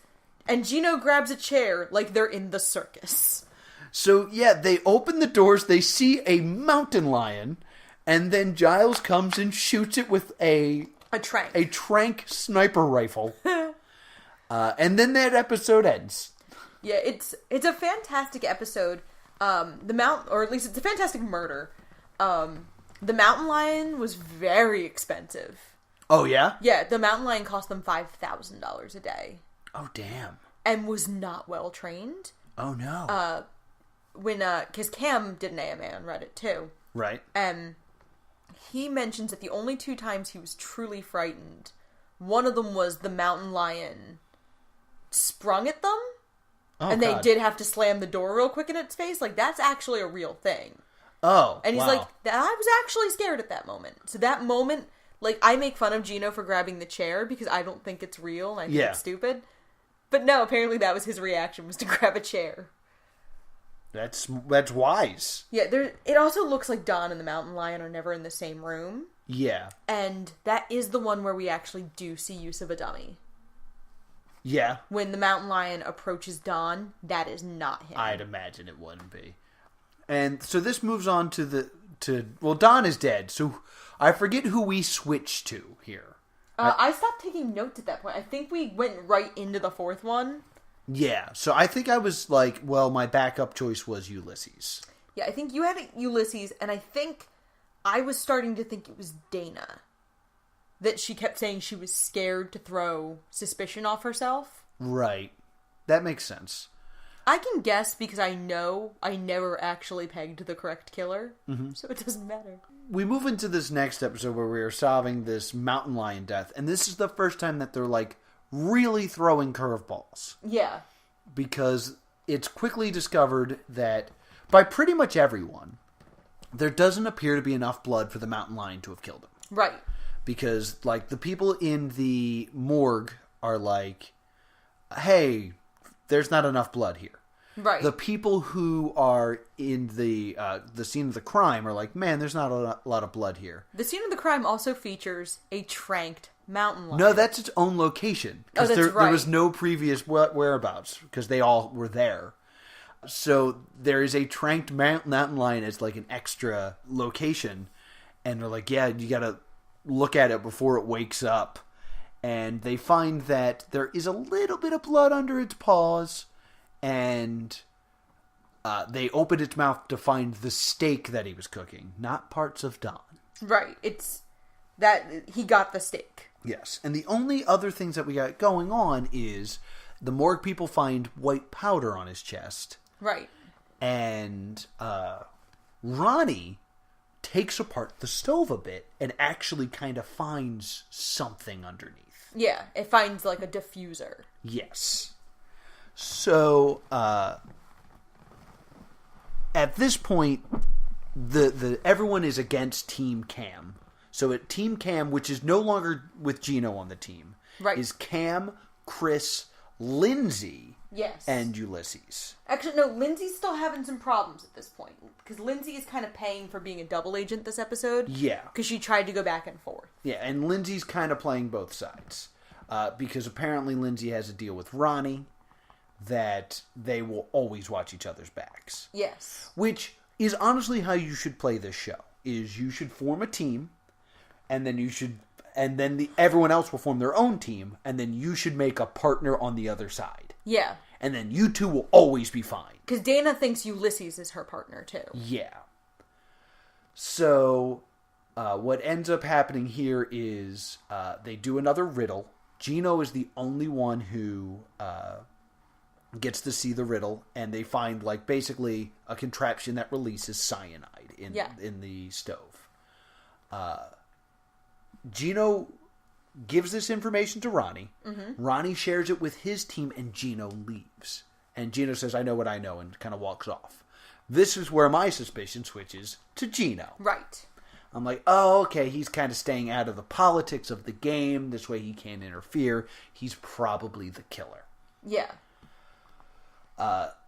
And Gino grabs a chair like they're in the circus. So, yeah, they open the doors, they see a mountain lion, and then Giles comes and shoots it with a trank sniper rifle. And then that episode ends. Yeah, it's a fantastic episode. Or at least it's a fantastic murder. The mountain lion was very expensive. Oh, yeah? Yeah, the mountain lion cost them $5,000 a day. Oh, damn. And was not well trained. Oh, no. Because Cam did an AMA on Reddit too. Right. And he mentions that the only 2 times he was truly frightened, one of them was the mountain lion sprung at them. Oh, and God. they did have to slam the door real quick in its face. Like, that's actually a real thing. Oh, and he's wow. like, I was actually scared at that moment. So that moment, like, I make fun of Gino for grabbing the chair because I don't think it's real and I think it's stupid. But no, apparently that was his reaction, was to grab a chair. That's wise. Yeah, it also looks like Don and the mountain lion are never in the same room. Yeah. And that is the one where we actually do see use of a dummy. Yeah. When the mountain lion approaches Don, that is not him. I'd imagine it wouldn't be. And so this moves on to Don is dead, so I forget who we switched to here. I stopped taking notes at that point. I think we went right into the 4th one. Yeah, so I think I was like, well, my backup choice was Ulysses. Yeah, I think you had Ulysses, and I think I was starting to think it was Dana. That she kept saying she was scared to throw suspicion off herself. Right. That makes sense. I can guess because I know I never actually pegged the correct killer, so it doesn't matter. We move into this next episode where we are solving this mountain lion death, and this is the first time that they're like really throwing curveballs. Yeah. Because it's quickly discovered that by pretty much everyone, there doesn't appear to be enough blood for the mountain lion to have killed him. Right. Because, like, the people in the morgue are like, hey, there's not enough blood here. Right. The people who are in the scene of the crime are like, man, there's not a lot of blood here. The scene of the crime also features a tranked mountain lion. No, that's its own location. Oh, that's right. There was no previous whereabouts because they all were there. So there is a tranked mountain lion as like an extra location. And they're like, yeah, you got to look at it before it wakes up. And they find that there is a little bit of blood under its paws. And they open its mouth to find the steak that he was cooking, not parts of Don. Right. It's that he got the steak. Yes. And the only other things that we got going on is the morgue people find white powder on his chest. Right. And Ronnie takes apart the stove a bit and actually kind of finds something underneath. Yeah, it finds like a diffuser. Yes. So, at this point, everyone is against Team Cam. So at Team Cam, which is no longer with Gino on the team, right, is Cam, Chris, Lindsay, yes, and Ulysses. Actually, no, Lindsay's still having some problems at this point. Because Lindsay is kind of paying for being a double agent this episode. Yeah. Because she tried to go back and forth. Yeah, and Lindsay's kind of playing both sides. Because apparently Lindsay has a deal with Ronnie that they will always watch each other's backs. Yes. Which is honestly how you should play this show. Is you should form a team, and then everyone else will form their own team, and then you should make a partner on the other side. Yeah. And then you two will always be fine. Because Dana thinks Ulysses is her partner, too. Yeah. So, what ends up happening here is they do another riddle. Gino is the only one who gets to see the riddle, and they find, like, basically a contraption that releases cyanide in the stove. Gino gives this information to Ronnie. Mm-hmm. Ronnie shares it with his team, and Gino leaves. And Gino says, I know what I know, and kind of walks off. This is where my suspicion switches to Gino. Right. I'm like, oh, okay, he's kind of staying out of the politics of the game. This way he can't interfere. He's probably the killer. Yeah.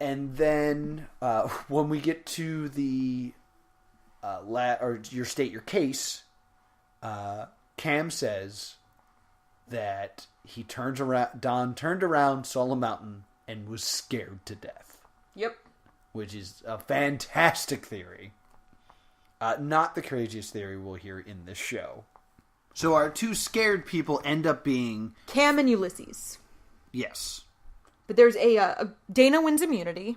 And then when we get to the your state your case, Cam says that Don turned around, saw a mountain, and was scared to death. Yep. Which is a fantastic theory. Not the craziest theory we'll hear in this show. So our two scared people end up being Cam and Ulysses. Yes. But there's a Dana wins immunity.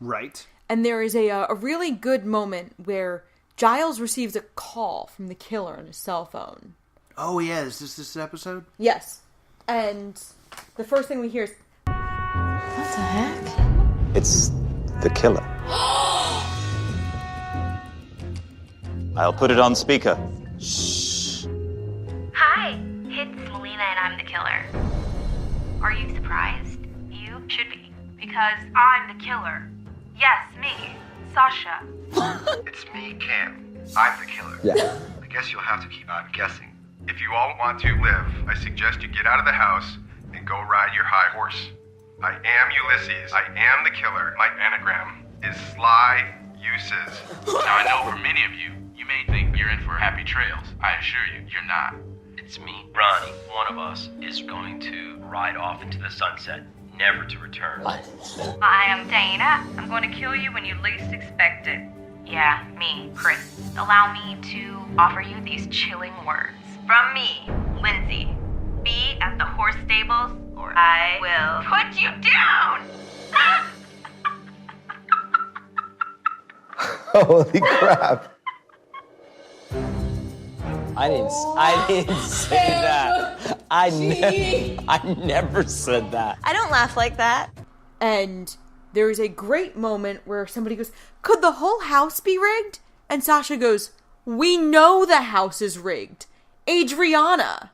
Right. And there is a really good moment where Giles receives a call from the killer on his cell phone. Oh, yeah. Is this episode? Yes. And the first thing we hear is... What the heck? It's the killer. I'll put it on speaker. Shh. Hi, it's Melina and I'm the killer. Are you surprised? You should be, because I'm the killer. Yes, me, Sasha. It's me, Cam. I'm the killer. Yeah. I guess you'll have to keep on guessing. If you all want to live, I suggest you get out of the house and go ride your high horse. I am Ulysses. I am the killer. My anagram is Sly Uses. Now, I know for many of you, you may think you're in for happy trails. I assure you, you're not. It's me, Ronnie. One of us is going to ride off into the sunset, never to return. I am Dana. I'm going to kill you when you least expect it. Yeah, me, Chris. Allow me to offer you these chilling words. From me, Lindsay. Be at the horse stables, or I will put you down! Holy crap. I didn't say that. I never said that. I don't laugh like that. And there is a great moment where somebody goes, could the whole house be rigged? And Sasha goes, we know the house is rigged. Adriana.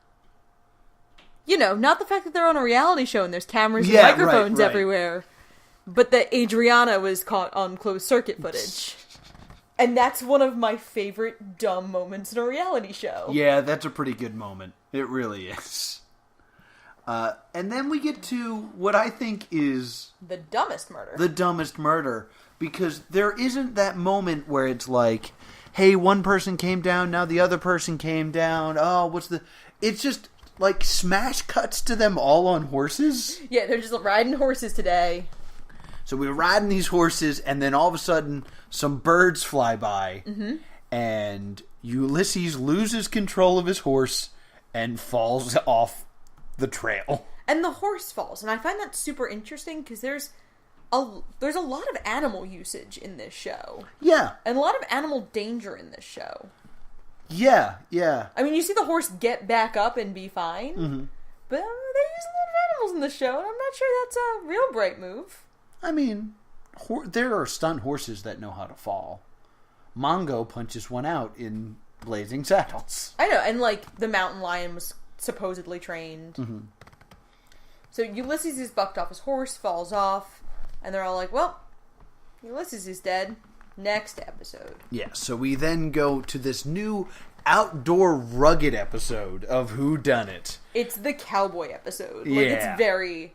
You know, not the fact that they're on a reality show and there's cameras and microphones everywhere, but that Adriana was caught on closed circuit footage. And that's one of my favorite dumb moments in a reality show. Yeah, that's a pretty good moment. It really is. And then we get to what I think is... the dumbest murder. The dumbest murder. Because there isn't that moment where it's like, hey, one person came down, now the other person came down. Oh, what's the... It's just, like, smash cuts to them all on horses. Yeah, they're just riding horses today. So we were riding these horses, and then all of a sudden, some birds fly by, and Ulysses loses control of his horse and falls off the trail. And the horse falls, and I find that super interesting because there's a lot of animal usage in this show. Yeah. And a lot of animal danger in this show. Yeah, yeah. I mean, you see the horse get back up and be fine, but they use a lot of animals in this show, and I'm not sure that's a real bright move. I mean, there are stunt horses that know how to fall. Mongo punches one out in Blazing Saddles. I know, and like the mountain lion was supposedly trained. Mm-hmm. So Ulysses is bucked off his horse, falls off, and they're all like, well, Ulysses is dead. Next episode. Yeah, so we then go to this new outdoor rugged episode of Whodunnit. It's the cowboy episode. Yeah. Like, it's very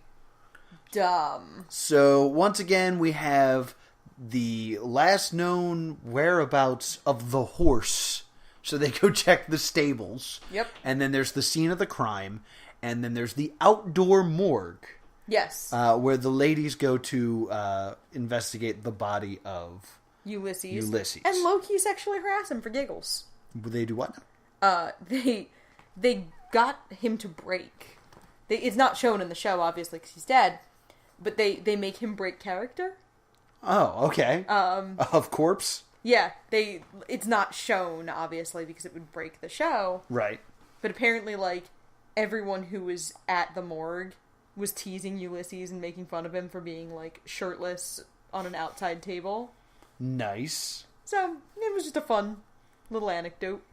dumb. So once again, we have the last known whereabouts of the horse. So they go check the stables. Yep. And then there's the scene of the crime. And then there's the outdoor morgue. Yes. Where the ladies go to investigate the body of Ulysses. And low-key sexually harass him for giggles. They do what? They got him to break. It's not shown in the show, obviously, because he's dead. But they make him break character. Oh, okay. Of corpse? Yeah, it's not shown, obviously, because it would break the show. Right. But apparently, like, everyone who was at the morgue was teasing Ulysses and making fun of him for being, like, shirtless on an outside table. Nice. So, it was just a fun little anecdote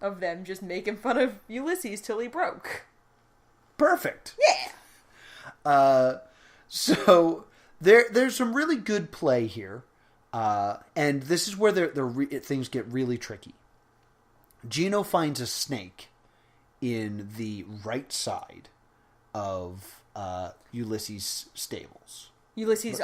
of them just making fun of Ulysses till he broke. Perfect. Yeah! So, there's some really good play here. And this is where things get really tricky. Gino finds a snake in the right side of Ulysses' stables. Ulysses'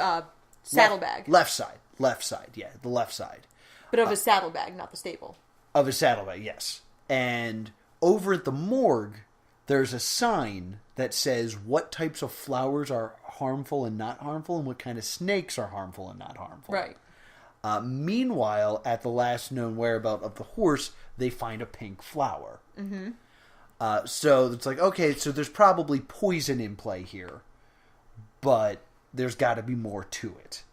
saddlebag. Left side, yeah, the left side. But of his saddlebag, not the stable. Of his saddlebag, yes. And over at the morgue, there's a sign that says what types of flowers are harmful and not harmful, and what kind of snakes are harmful and not harmful. Right. Meanwhile, at the last known whereabout of the horse, they find a pink flower. Mm-hmm. So it's like, okay, so there's probably poison in play here, but there's got to be more to it.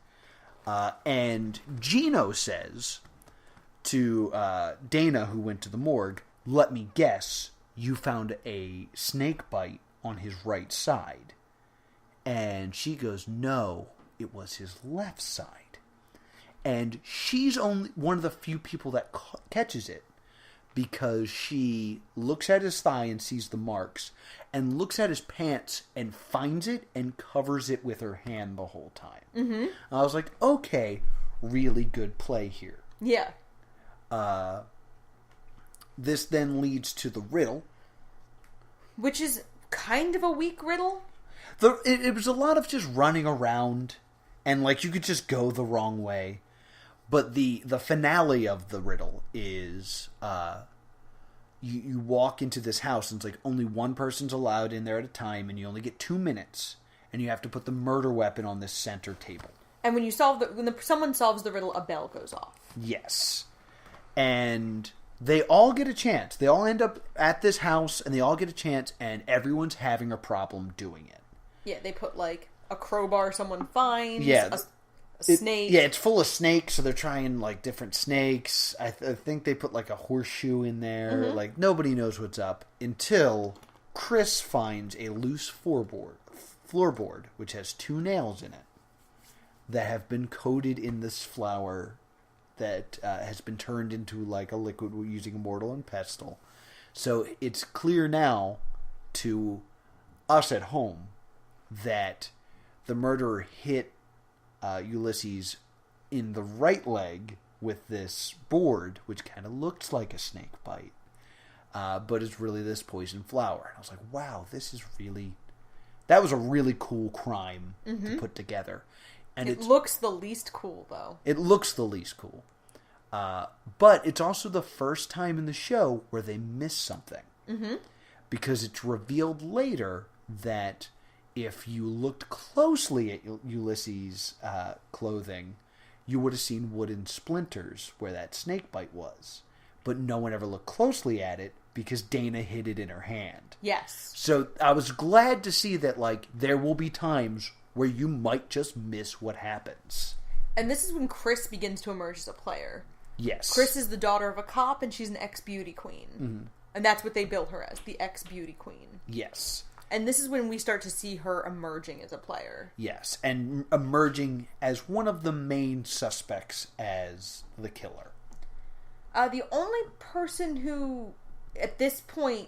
And Gino says to Dana, who went to the morgue, let me guess, you found a snake bite on his right side. And she goes, no, it was his left side. And she's only one of the few people that catches it, because she looks at his thigh and sees the marks, and looks at his pants and finds it and covers it with her hand the whole time. Mm-hmm. I was like, okay, really good play here. Yeah. This then leads to the riddle. Which is kind of a weak riddle. It was a lot of just running around, and like you could just go the wrong way. But the finale of the riddle is you walk into this house and it's like only one person's allowed in there at a time, and you only get 2 minutes, and you have to put the murder weapon on this center table. And when someone solves the riddle, a bell goes off. Yes. And they all get a chance. They all end up at this house, and they all get a chance, and everyone's having a problem doing it. Yeah, they put like a crowbar someone finds. Yeah. A snake. Yeah, it's full of snakes, so they're trying like different snakes. I think they put like a horseshoe in there. Mm-hmm. Like nobody knows what's up until Chris finds a loose floorboard, which has 2 nails in it that have been coated in this flour that has been turned into like a liquid using a mortar and pestle. So it's clear now to us at home that the murderer hit Ulysses in the right leg with this board, which kind of looks like a snake bite, but is really this poison flower. And I was like, wow, that was a really cool crime to put together. And it looks the least cool, though. It looks the least cool. But it's also the first time in the show where they miss something. Mm-hmm. Because it's revealed later that if you looked closely at Ulysses' clothing, you would have seen wooden splinters where that snake bite was. But no one ever looked closely at it because Dana hid it in her hand. Yes. So I was glad to see that, like, there will be times where you might just miss what happens. And this is when Chris begins to emerge as a player. Yes. Chris is the daughter of a cop, and she's an ex-beauty queen. Mm-hmm. And that's what they bill her as, the ex-beauty queen. Yes. And this is when we start to see her emerging as a player. Yes, and emerging as one of the main suspects as the killer. The only person who, at this point,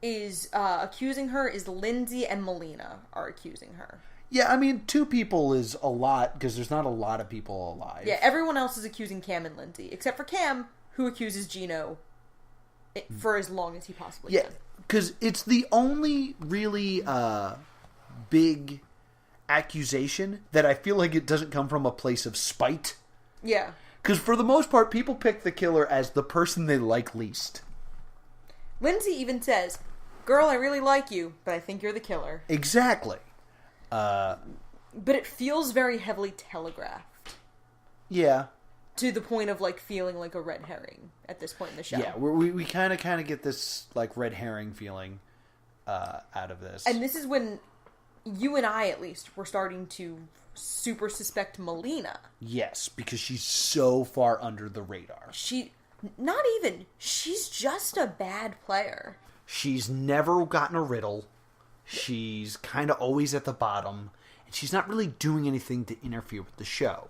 is accusing her is Lindsay and Melina are accusing her. Yeah, I mean, 2 people is a lot, because there's not a lot of people alive. Yeah, everyone else is accusing Cam and Lindsay, except for Cam, who accuses Gino for as long as he possibly can. Because it's the only really big accusation that I feel like it doesn't come from a place of spite. Yeah. Because for the most part, people pick the killer as the person they like least. Lindsay even says, "Girl, I really like you, but I think you're the killer." Exactly. But it feels very heavily telegraphed. Yeah. To the point of, like, feeling like a red herring at this point in the show. Yeah, we kind of get this, like, red herring feeling out of this. And this is when you and I, at least, were starting to super suspect Melina. Yes, because she's so far under the radar. She's just a bad player. She's never gotten a riddle. She's kind of always at the bottom. And she's not really doing anything to interfere with the show.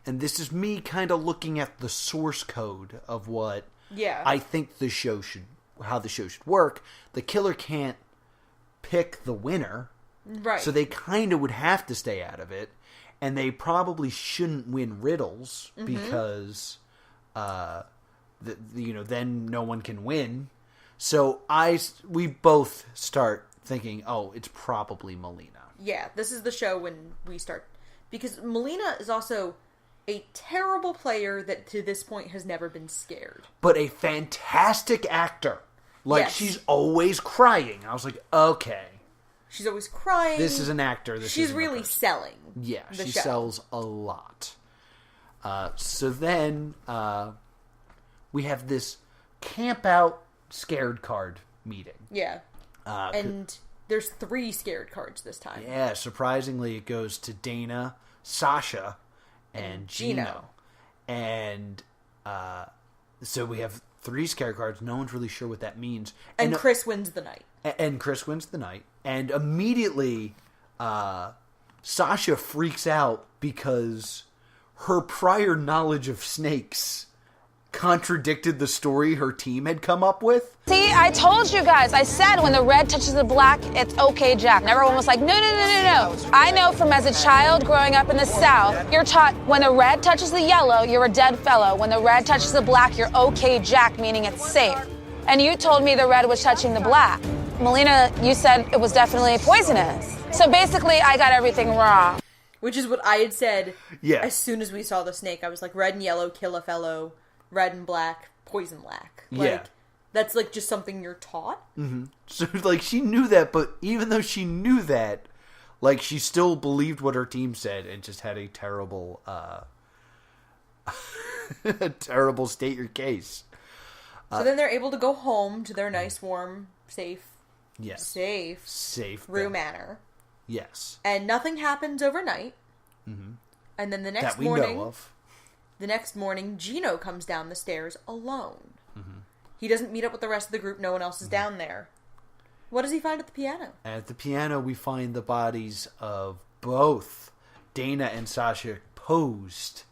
And this is me kind of looking at the source code of what I think how the show should work. The killer can't pick the winner. Right. So they kind of would have to stay out of it. And they probably shouldn't win riddles because, then no one can win. So we both start thinking, oh, it's probably Melina. Yeah, this is the show when we start. Because Melina is also a terrible player that to this point has never been scared. But a fantastic actor. Like, yes. She's always crying. I was like, okay. She's always crying. This is an actor. She's really selling. Yeah, the she show. sells a lot. So then we have this camp out scared card meeting. Yeah. And there's 3 scared cards this time. Yeah, surprisingly it goes to Dana, Sasha, and Gino. And so we have 3 scared cards. No one's really sure what that means. And Chris wins the night. And immediately Sasha freaks out because her prior knowledge of snakes contradicted the story her team had come up with. See, I told you guys. I said when the red touches the black, it's okay, Jack. And everyone was like, no. I know from as a child growing up in the South, you're taught when the red touches the yellow, you're a dead fellow. When the red touches the black, you're okay, Jack, meaning it's safe. And you told me the red was touching the black. Melina, you said it was definitely poisonous. So basically, I got everything wrong. Which is what I had said as soon as we saw the snake. I was like, red and yellow, kill a fellow. Red and black, poison lack. That's like just something you're taught. Mm-hmm. So like she knew that, but even though she knew that, like she still believed what her team said and just had a terrible, terrible state your case. So then they're able to go home to their nice, warm, safe Rue Manor. Yes. And nothing happens overnight. Mm-hmm. And then the next that we morning, know of. The next morning, Gino comes down the stairs alone. Mm-hmm. He doesn't meet up with the rest of the group. No one else is down there. What does he find at the piano? At the piano, we find the bodies of both Dana and Sasha posed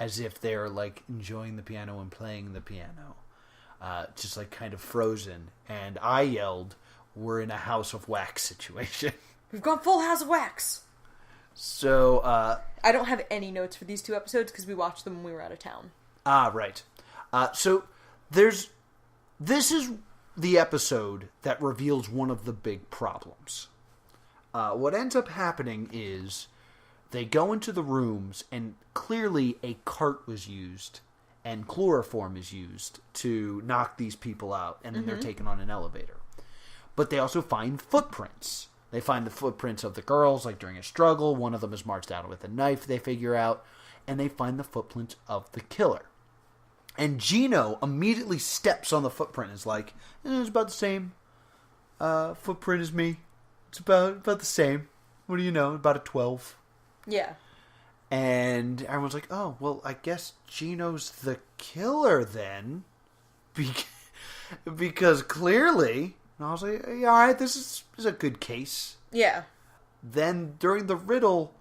as if they're like enjoying the piano and playing the piano. Just like kind of frozen. And I yelled, "We're in a House of Wax situation." We've gone full House of Wax. So, I don't have any notes for these 2 episodes because we watched them when we were out of town. Right. So, this is the episode that reveals one of the big problems. What ends up happening is they go into the rooms and clearly a cart was used and chloroform is used to knock these people out and then they're taken on an elevator. But they also find footprints. They find the footprints of the girls, like during a struggle. One of them is marched out with a knife, they figure out. And they find the footprints of the killer. And Gino immediately steps on the footprint and is like, it's about the same footprint as me. It's about the same. What do you know? About a 12. Yeah. And everyone's like, oh, well, I guess Gino's the killer then. Because clearly And I was like, yeah, all right, this is a good case. Yeah. Then during the riddle,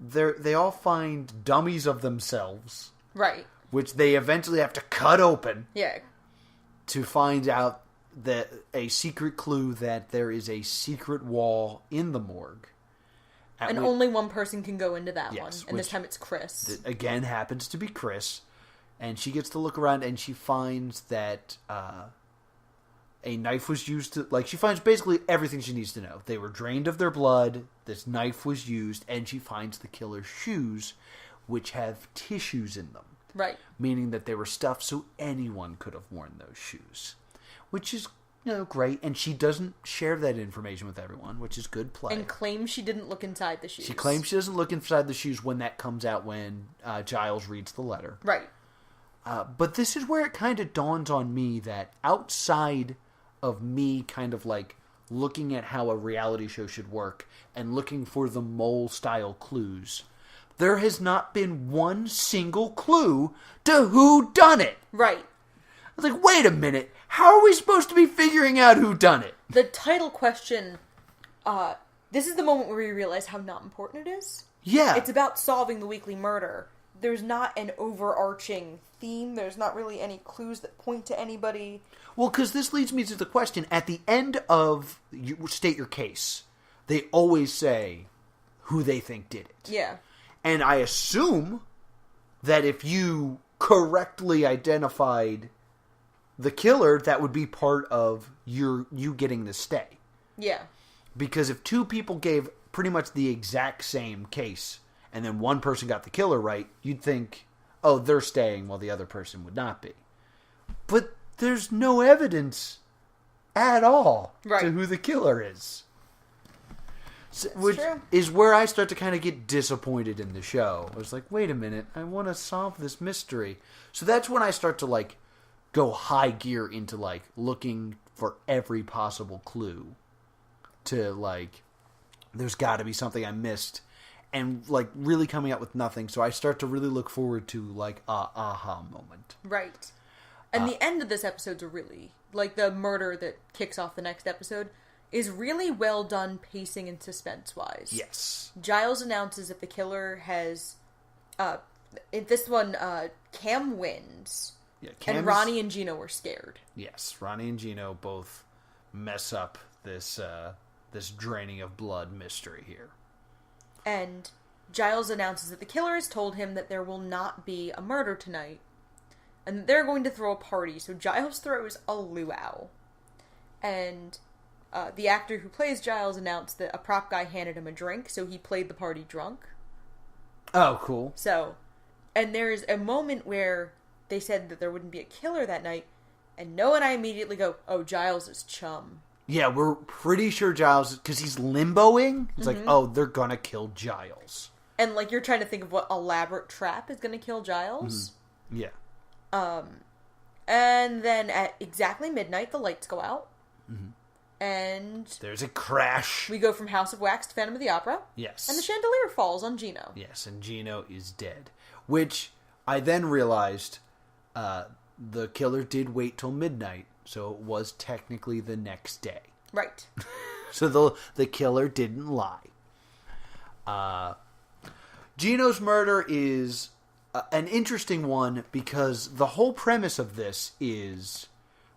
they all find dummies of themselves. Right. Which they eventually have to cut open. Yeah. To find out that a secret clue that there is a secret wall in the morgue. And only one person can go into that one. And this time it's Chris. That again happens to be Chris. And she gets to look around and she finds that a knife was used to... Like, she finds basically everything she needs to know. They were drained of their blood. This knife was used. And she finds the killer's shoes, which have tissues in them. Right. Meaning that they were stuffed so anyone could have worn those shoes. Which is, great. And she doesn't share that information with everyone, which is good play. And claims she didn't look inside the shoes. She claims she doesn't look inside the shoes when that comes out when Giles reads the letter. Right. But this is where it kind of dawns on me that outside of me kind of like looking at how a reality show should work and looking for the mole-style clues, there has not been one single clue to Whodunit. Right. I was like, wait a minute. How are we supposed to be figuring out Whodunit? The title question, this is the moment where we realize how not important it is. Yeah. It's about solving the weekly murder. There's not an overarching theme. There's not really any clues that point to anybody. Well, because this leads me to the question. At the end of you state your case, they always say who they think did it. Yeah. And I assume that if you correctly identified the killer, that would be part of you getting the stay. Yeah. Because if two people gave pretty much the exact same case, and then one person got the killer right, you'd think, oh, they're staying while the other person would not be. But there's no evidence at all to who the killer is. So, which is where I start to kind of get disappointed in the show. I was like, wait a minute, I want to solve this mystery. So that's when I start to like go high gear into like looking for every possible clue to like, there's got to be something I missed, and like really coming up with nothing. So I start to really look forward to like a aha moment. Right. And the end of this episode's a really, like the murder that kicks off the next episode is really well done pacing and suspense-wise. Yes. Giles announces that the killer has, in this one, Cam wins. Yeah, and Ronnie and Gino were scared. Yes, Ronnie and Gino both mess up this this draining of blood mystery here. And Giles announces that the killer has told him that there will not be a murder tonight, and they're going to throw a party. So Giles throws a luau, and the actor who plays Giles announced that a prop guy handed him a drink, so he played the party drunk. Oh, cool. So, and there's a moment where they said that there wouldn't be a killer that night, and Noah and I immediately go, oh, Giles is chum. Yeah, we're pretty sure Giles, because he's limboing, it's like, oh, they're gonna kill Giles. And, like, you're trying to think of what elaborate trap is gonna kill Giles. Mm-hmm. Yeah. And then at exactly midnight, the lights go out. Mm-hmm. And there's a crash. We go from House of Wax to Phantom of the Opera. Yes. And the chandelier falls on Gino. Yes, and Gino is dead. Which I then realized the killer did wait till midnight, so it was technically the next day. Right. So the killer didn't lie. Gino's murder is an interesting one because the whole premise of this is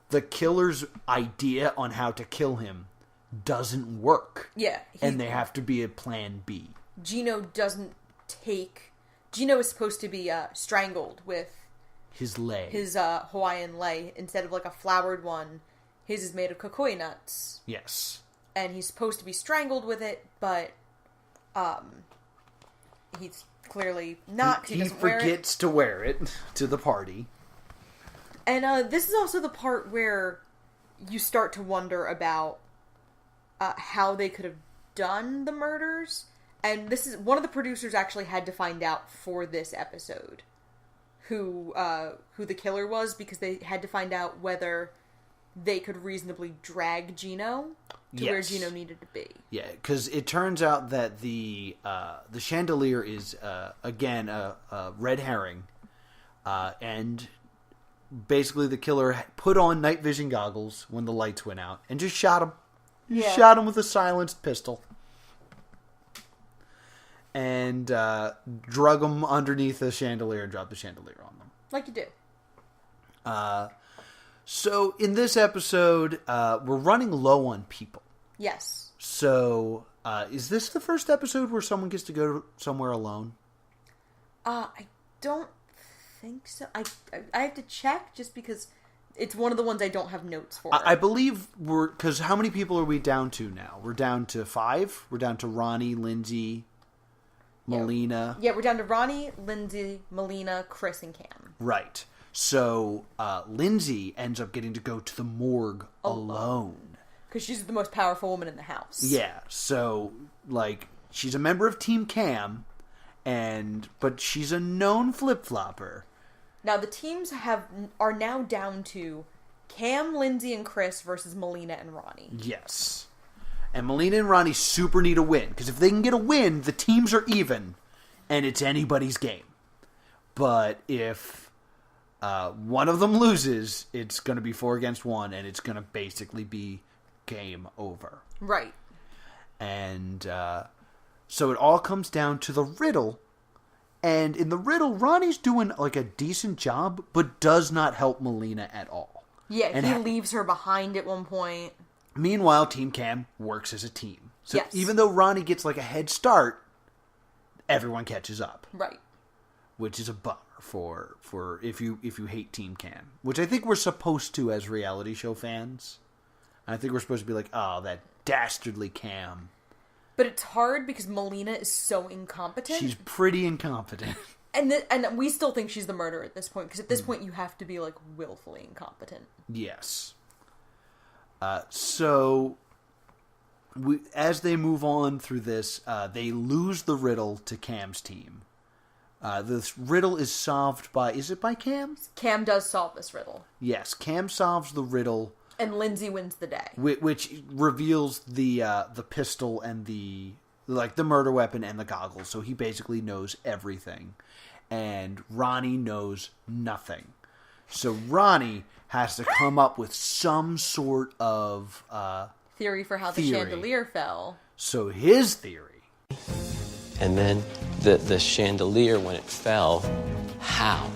the killer's idea on how to kill him doesn't work. Yeah. And they have to be a plan B. Gino is supposed to be strangled with his lei. His Hawaiian lei. Instead of like a flowered one, his is made of kukui nuts. Yes. And he's supposed to be strangled with it, but he's clearly not. He forgets to wear it to the party. And this is also the part where you start to wonder about how they could have done the murders. And this is one of the producers actually had to find out for this episode who the killer was, because they had to find out whether they could reasonably drag Gino to where Gino needed to be. Yeah, because it turns out that the chandelier is again a red herring, and basically the killer put on night vision goggles when the lights went out and just shot him. He Yeah. shot him with a silenced pistol. And drug him underneath the chandelier and dropped the chandelier on them. Like you do. So in this episode, we're running low on people. Yes. So is this the first episode where someone gets to go somewhere alone? I don't think so. I have to check just because it's one of the ones I don't have notes for. I believe because how many people are we down to now? We're down to 5. We're down to Ronnie, Lindsay, Melina. Yeah, we're down to Ronnie, Lindsay, Melina, Chris, and Cam. Right. So Lindsay ends up getting to go to the morgue alone. Because she's the most powerful woman in the house. Yeah. So she's a member of Team Cam, but she's a known flip-flopper. Now the teams are now down to Cam, Lindsay, and Chris versus Melina and Ronnie. Yes. And Melina and Ronnie super need a win. Because if they can get a win, the teams are even. And it's anybody's game. But if one of them loses, it's going to be 4 against 1. And it's going to basically be game over. Right. And so it all comes down to the riddle. And in the riddle, Ronnie's doing a decent job, but does not help Melina at all. Yeah, and he leaves her behind at one point. Meanwhile, Team Cam works as a team. So yes. Even though Ronnie gets a head start, everyone catches up. Right. Which is a bummer for if you hate Team Cam. Which I think we're supposed to as reality show fans. I think we're supposed to be oh, that dastardly Cam. But it's hard because Melina is so incompetent. She's pretty incompetent. And we still think she's the murderer at this point. Because at this point you have to be willfully incompetent. Yes. So as they move on through this, they lose the riddle to Cam's team. This riddle is solved by... Is it by Cam? Cam does solve this riddle. Yes, Cam solves the riddle. And Lindsay wins the day. Which reveals the pistol and the murder weapon and the goggles. So he basically knows everything. And Ronnie knows nothing. So Ronnie has to come up with some sort of... theory for how the chandelier fell. So his theory... And then the chandelier, when it fell, how?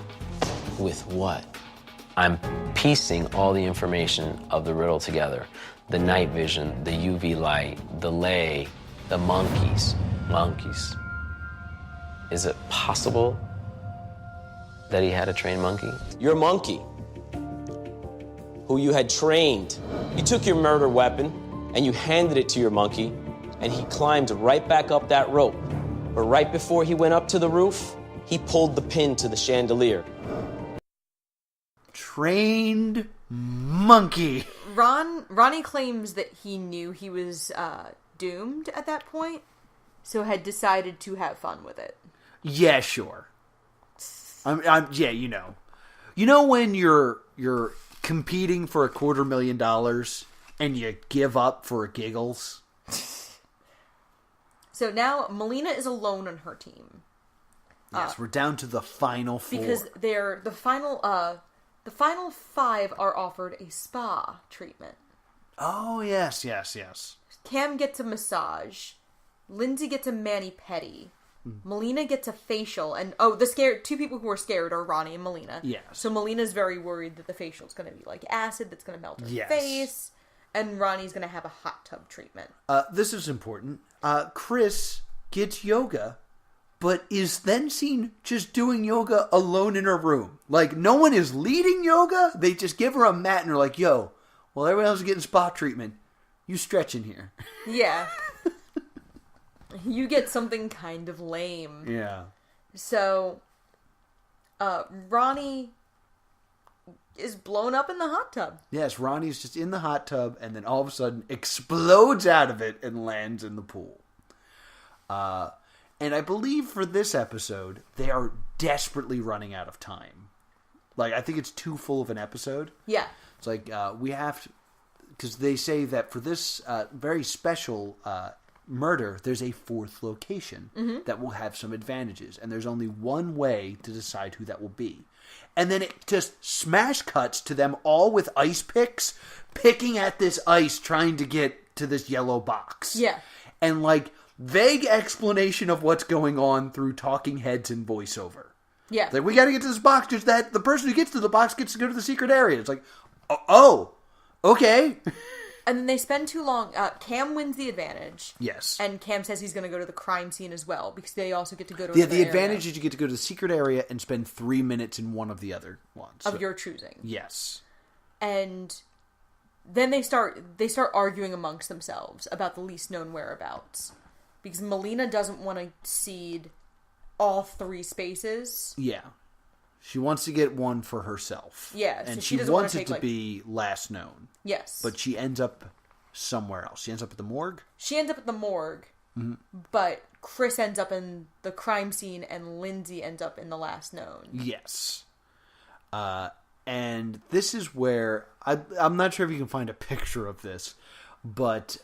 With what? I'm piecing all the information of the riddle together. The night vision, the UV light, the lay, the monkeys. Monkeys. Is it possible that he had a trained monkey? Your monkey, who you had trained. You took your murder weapon and you handed it to your monkey, and he climbed right back up that rope. But right before he went up to the roof, he pulled the pin to the chandelier. Trained monkey. Ronnie claims that he knew he was doomed at that point, so had decided to have fun with it. Yeah, sure. Yeah, you know. You know when you're competing for $250,000 and you give up for giggles? So now Melina is alone on her team. Yes, we're down to the final 4. Because the final 5 are offered a spa treatment. Oh, yes. Cam gets a massage. Lindsay gets a mani-pedi. Melina gets a facial. And, the 2 people who are scared are Ronnie and Melina. Yes. So Melina's very worried that the facial is going to be acid that's going to melt her face. And Ronnie's going to have a hot tub treatment. This is important. Chris gets yoga, but is then seen just doing yoga alone in her room. No one is leading yoga. They just give her a mat and are like, yo, while everyone else is getting spa treatment, you stretch in here. Yeah. You get something kind of lame. Yeah. So, Ronnie is blown up in the hot tub. Yes, Ronnie's just in the hot tub and then all of a sudden explodes out of it and lands in the pool. And I believe for this episode, they are desperately running out of time. I think it's too full of an episode. Yeah. It's we have to... Because they say that for this very special murder, there's a fourth location that will have some advantages. And there's only one way to decide who that will be. And then it just smash cuts to them all with ice picks, picking at this ice, trying to get to this yellow box. Yeah. And, like, vague explanation of what's going on through talking heads and voiceover. Yeah. Like, we gotta get to this box, just that the person who gets to the box gets to go to the secret area. It's like, oh, okay. And then they spend too long. Cam wins the advantage. Yes. And Cam says he's going to go to the crime scene as well, because they also get to go to the advantage is you get to go to the secret area and spend 3 minutes in one of the other ones. Of your choosing. Yes. And then they start arguing amongst themselves about the least known whereabouts. Because Melina doesn't want to cede all 3 spaces. Yeah. She wants to get one for herself. Yeah. And so she doesn't wants want it to be last known. Yes. But she ends up somewhere else. She ends up at the morgue? She ends up at the morgue. Mm-hmm. But Chris ends up in the crime scene and Lindsay ends up in the last known. Yes. And this is where... I'm not sure if you can find a picture of this, but...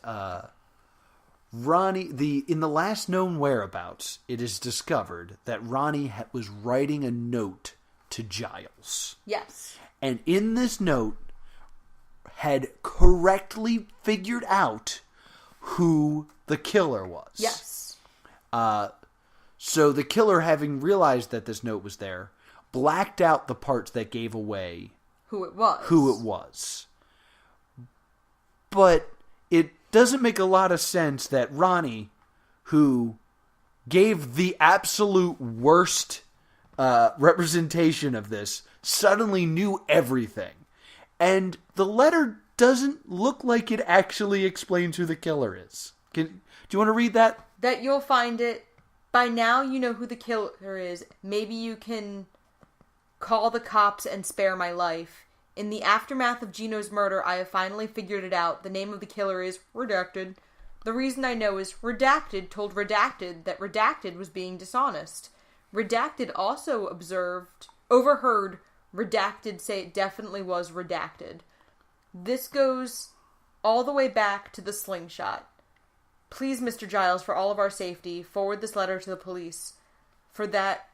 Ronnie, in the last known whereabouts, it is discovered that Ronnie was writing a note to Giles. Yes. And in this note, had correctly figured out who the killer was. Yes. So the killer, having realized that this note was there, blacked out the parts that gave away who it was. But it doesn't make a lot of sense that Ronnie, who gave the absolute worst representation of this, suddenly knew everything. And the letter doesn't look like it actually explains who the killer is. Do you want to read that? That you'll find it. By now you know who the killer is. Maybe you can call the cops and spare my life. In the aftermath of Gino's murder, I have finally figured it out. The name of the killer is Redacted. The reason I know is Redacted told Redacted that Redacted was being dishonest. Redacted also overheard Redacted say it definitely was Redacted. This goes all the way back to the slingshot. Please, Mr. Giles, for all of our safety, forward this letter to the police. For that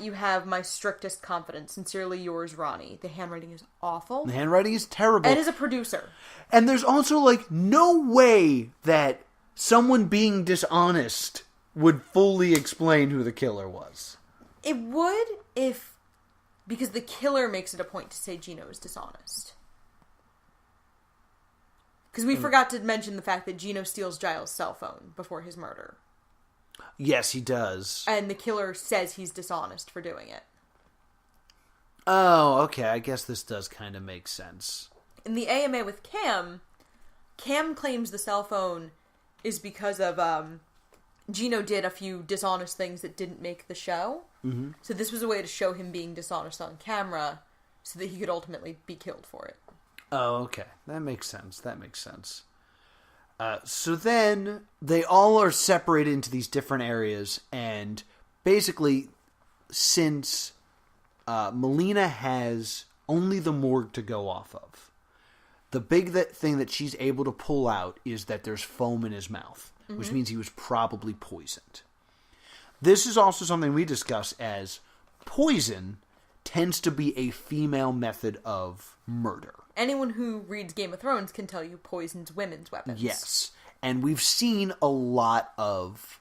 you have my strictest confidence. Sincerely yours, Ronnie. The handwriting is awful. The handwriting is terrible. And as a producer. And there's also, like, no way that someone being dishonest would fully explain who the killer was. It would because the killer makes it a point to say Gino is dishonest. Because we forgot to mention the fact that Gino steals Giles' cell phone before his murder. Yes, he does. And the killer says he's dishonest for doing it. Oh, okay. I guess this does kind of make sense. In the AMA with Cam claims the cell phone is because of Gino did a few dishonest things that didn't make the show. Mm-hmm. So this was a way to show him being dishonest on camera so that he could ultimately be killed for it. Oh, okay. That makes sense. So then they all are separated into these different areas, and basically, since Melina has only the morgue to go off of, the big thing that she's able to pull out is that there's foam in his mouth, which means he was probably poisoned. This is also something we discuss as poison tends to be a female method of murder. Anyone who reads Game of Thrones can tell you poisons women's weapons. Yes. And we've seen a lot of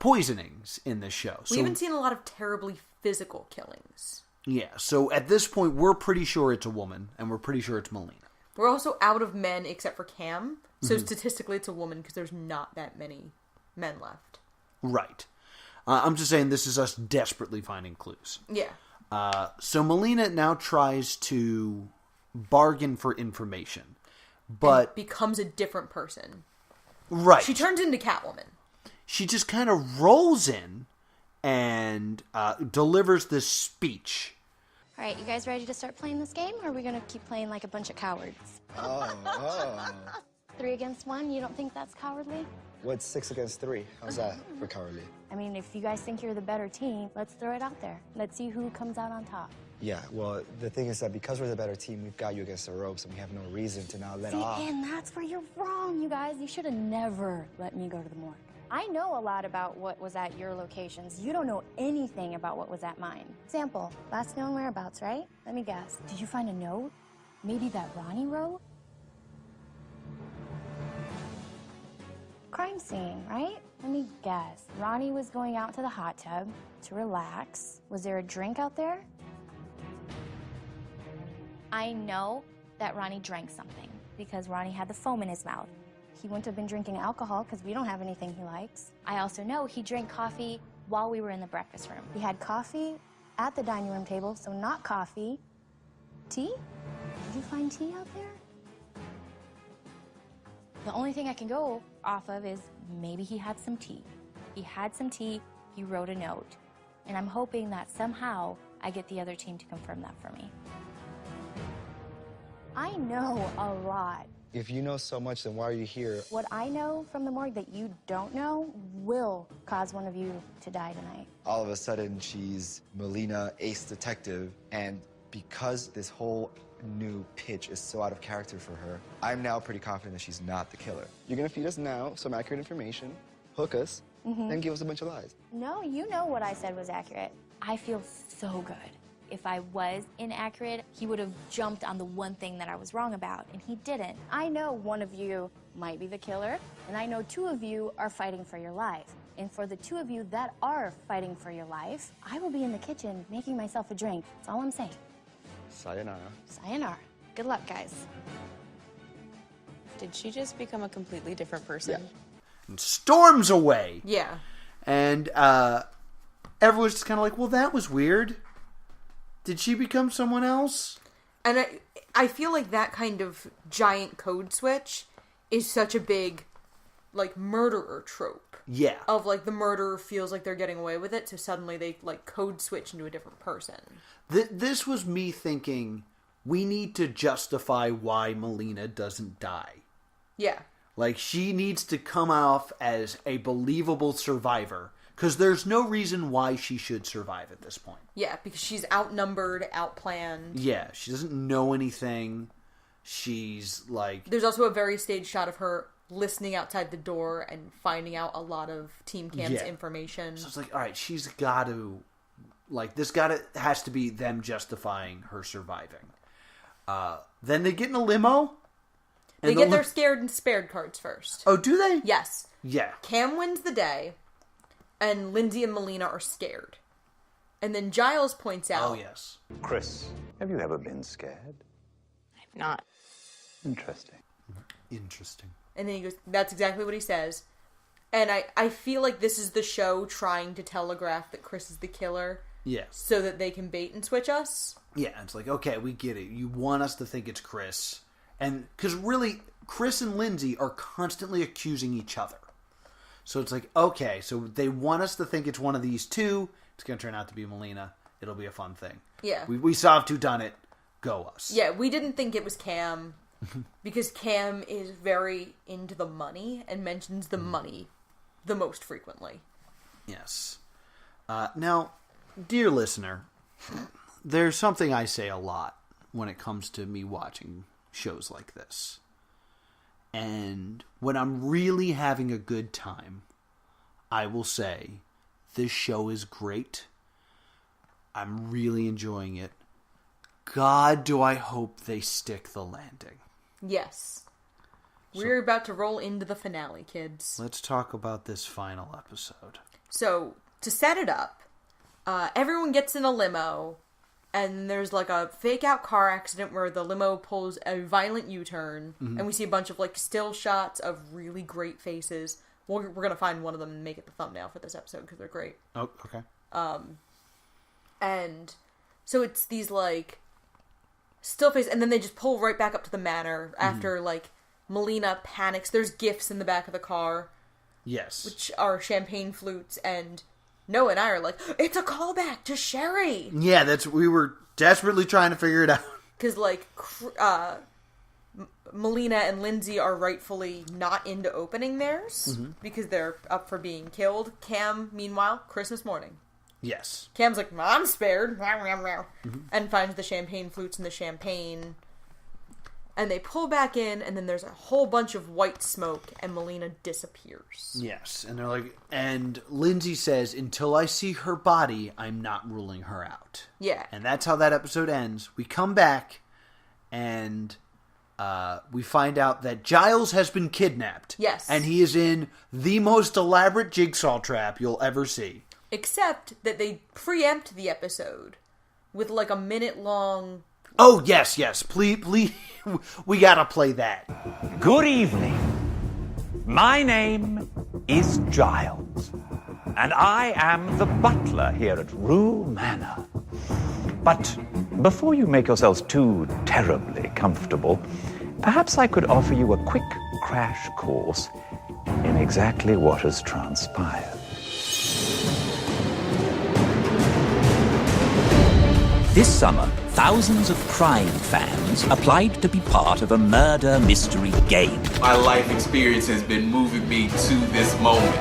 poisonings in this show. We haven't seen a lot of terribly physical killings. Yeah, so at this point, we're pretty sure it's a woman, and we're pretty sure it's Melina. We're also out of men except for Cam, so statistically it's a woman because there's not that many men left. Right. I'm just saying this is us desperately finding clues. Yeah. So Melina now tries to bargain for information, but... And becomes a different person. Right. She turns into Catwoman. She just kind of rolls in and delivers this speech. All right, you guys ready to start playing this game, or are we going to keep playing like a bunch of cowards? 3 against 1, you don't think that's cowardly? What's 6 against 3? How's that for cowardly? I mean, if you guys think you're the better team, let's throw it out there. Let's see who comes out on top. Yeah, well, the thing is that because we're the better team, we've got you against the ropes, and we have no reason to now let off. And that's where you're wrong, you guys. You should have never let me go to the morgue. I know a lot about what was at your locations. You don't know anything about what was at mine. Example, last known whereabouts, right? Let me guess. Did you find a note? Maybe that Ronnie wrote? Crime scene, right? Let me guess. Ronnie was going out to the hot tub to relax. Was there a drink out there? I know that Ronnie drank something because Ronnie had the foam in his mouth. He wouldn't have been drinking alcohol because we don't have anything he likes. I also know he drank coffee while we were in the breakfast room. He had coffee at the dining room table, so not coffee. Tea? Did you find tea out there? The only thing I can go off of is maybe he had some tea. He had some tea, he wrote a note. And I'm hoping that somehow I get the other team to confirm that for me. I know a lot. If you know so much, then why are you here? What I know from the morgue that you don't know will cause one of you to die tonight. All of a sudden, she's Melina, ace detective, and because this whole new pitch is so out of character for her, I'm now pretty confident that she's not the killer. You're gonna feed us now some accurate information, hook us, and give us a bunch of lies. No, you know what I said was accurate. I feel so good. If I was inaccurate, he would have jumped on the one thing that I was wrong about, and he didn't. I know one of you might be the killer, and I know two of you are fighting for your life. And for the two of you that are fighting for your life, I will be in the kitchen making myself a drink. That's all I'm saying. Sayonara. Sayonara. Good luck, guys. Did she just become a completely different person? Yeah. And storms away. Yeah. And everyone's just kind of like, well, that was weird. Did she become someone else? And I feel like that kind of giant code switch is such a big, like, murderer trope. Yeah. Of, like, the murderer feels like they're getting away with it, so suddenly they, like, code switch into a different person. This was me thinking, we need to justify why Melina doesn't die. Yeah. Like, she needs to come off as a believable survivor. Because there's no reason why she should survive at this point. Yeah, because she's outnumbered, outplanned. Yeah, she doesn't know anything. She's like... There's also a very staged shot of her listening outside the door and finding out a lot of Team Cam's information. So it's like, alright, she's got to... Like, has to be them justifying her surviving. Then they get in a limo. They get their scared and spared cards first. Oh, do they? Yes. Yeah. Cam wins the day. And Lindsay and Melina are scared. And then Giles points out... Oh, yes. Chris, have you ever been scared? I've not. Interesting. Interesting. And then he goes, that's exactly what he says. And I feel like this is the show trying to telegraph that Chris is the killer. Yes. So that they can bait and switch us. Yeah, it's like, okay, we get it. You want us to think it's Chris. And, because really, Chris and Lindsay are constantly accusing each other. So it's like, okay, so they want us to think it's one of these two. It's going to turn out to be Melina. It'll be a fun thing. Yeah. We solved Whodunnit. Go us. Yeah, we didn't think it was Cam. Because Cam is very into the money and mentions the money the most frequently. Yes. Now, dear listener, there's something I say a lot when it comes to me watching shows like this. And when I'm really having a good time, I will say, this show is great. I'm really enjoying it. God, do I hope they stick the landing. Yes. We're about to roll into the finale, kids. Let's talk about this final episode. So, to set it up, everyone gets in a limo, and there's like a fake out car accident where the limo pulls a violent U-turn, and we see a bunch of like still shots of really great faces. We're going to find one of them and make it the thumbnail for this episode because they're great. Oh, okay. And so it's these like still faces, and then they just pull right back up to the manor after like Melina panics. There's gifts in the back of the car. Yes. Which are champagne flutes, and Noah and I are like, it's a callback to Sherry! Yeah, we were desperately trying to figure it out. Because, like, Melina and Lindsay are rightfully not into opening theirs, because they're up for being killed. Cam, meanwhile, Christmas morning. Yes. Cam's like, I'm spared. And finds the champagne flutes and the champagne. And they pull back in, and then there's a whole bunch of white smoke, and Melina disappears. Yes. And they're like, and Lindsay says, until I see her body, I'm not ruling her out. Yeah. And that's how that episode ends. We come back, and we find out that Giles has been kidnapped. Yes. And he is in the most elaborate jigsaw trap you'll ever see. Except that they preempt the episode with like a minute-long... Oh, yes. Please, we gotta play that. Good evening. My name is Giles, and I am the butler here at Rue Manor. But before you make yourselves too terribly comfortable, perhaps I could offer you a quick crash course in exactly what has transpired. This summer, thousands of crime fans applied to be part of a murder mystery game. My life experience has been moving me to this moment.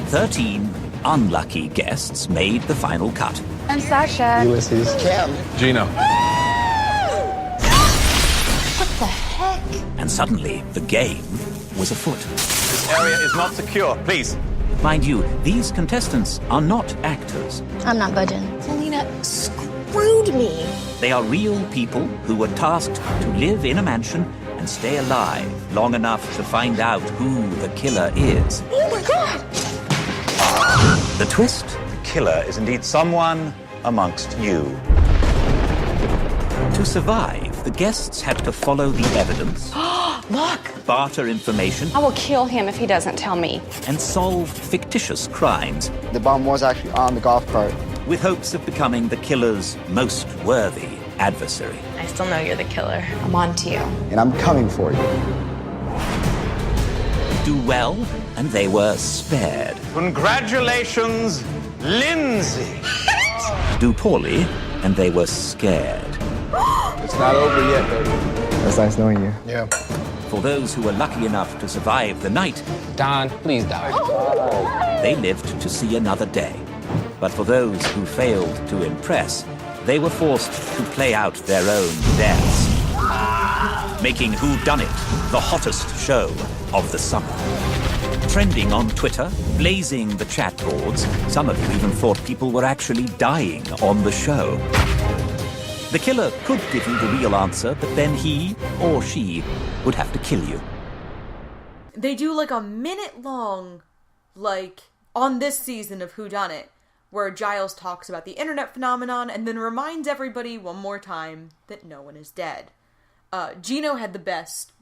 13 unlucky guests made the final cut. I'm Sasha. Ulysses. Cam. Gino. What the heck? And suddenly, the game was afoot. This area is not secure, please. Mind you, these contestants are not actors. I'm not budging. Melina screwed me. They are real people who were tasked to live in a mansion and stay alive long enough to find out who the killer is. Oh my god! The twist? The killer is indeed someone amongst you. To survive, the guests had to follow the evidence. Look! Barter information. I will kill him if he doesn't tell me. And solve fictitious crimes. The bomb was actually on the golf cart. With hopes of becoming the killer's most worthy adversary. I still know you're the killer. I'm on to you. And I'm coming for you. Do well, and they were spared. Congratulations, Lindsay. Do poorly, and they were scared. It's not over yet, baby. That's nice knowing you. Yeah. For those who were lucky enough to survive the night, Don, please die. they lived to see another day. But for those who failed to impress, they were forced to play out their own deaths, making Whodunnit the hottest show of the summer. Trending on Twitter, blazing the chat boards, some of you even thought people were actually dying on the show. The killer could give you the real answer, but then he or she would have to kill you. They do like a minute-long, like, on this season of Whodunnit, where Giles talks about the internet phenomenon and then reminds everybody one more time that no one is dead. Gino had the best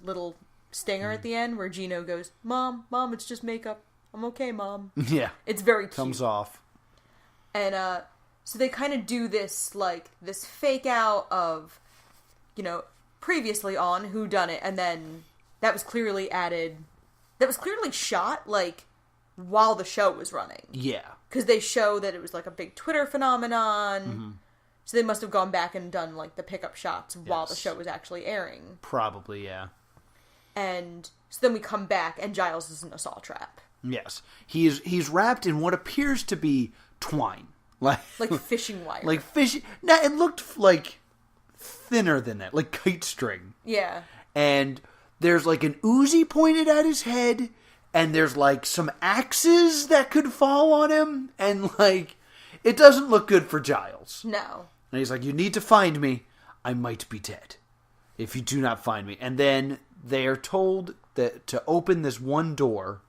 little stinger at the end where Gino goes, Mom, it's just makeup. I'm okay, Mom. Yeah. It's very cute. Comes off. And so they kind of do this, like, this fake out of, you know, previously on Whodunnit, and then that was clearly shot, like, while the show was running. Yeah. Because they show that it was, like, a big Twitter phenomenon. Mm-hmm. So they must have gone back and done, like, the pickup shots while the show was actually airing. Probably, yeah. And so then we come back, and Giles is in a saw trap. Yes. He's wrapped in what appears to be twine. Like fishing wire. Like fishing... No, it looked, like, thinner than that. Like kite string. Yeah. And there's, like, an Uzi pointed at his head, and there's, like, some axes that could fall on him, and, like, it doesn't look good for Giles. No. And he's like, you need to find me. I might be dead if you do not find me. And then they are told that to open this one door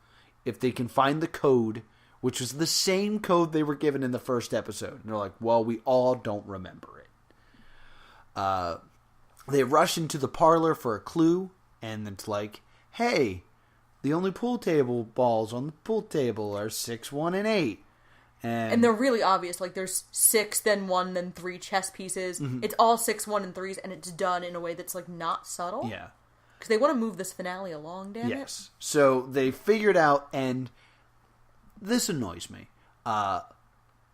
if they can find the code, which was the same code they were given in the first episode. And they're like, well, we all don't remember it. They rush into the parlor for a clue, and it's like, hey, the only pool table balls on the pool table are 6, 1, and 8. And they're really obvious. Like, there's 6, then 1, then 3 chess pieces. Mm-hmm. It's all 6, 1, and 3s, and it's done in a way that's, like, not subtle. Yeah. Because they want to move this finale along, damn it. Yes. So they figured out, and this annoys me.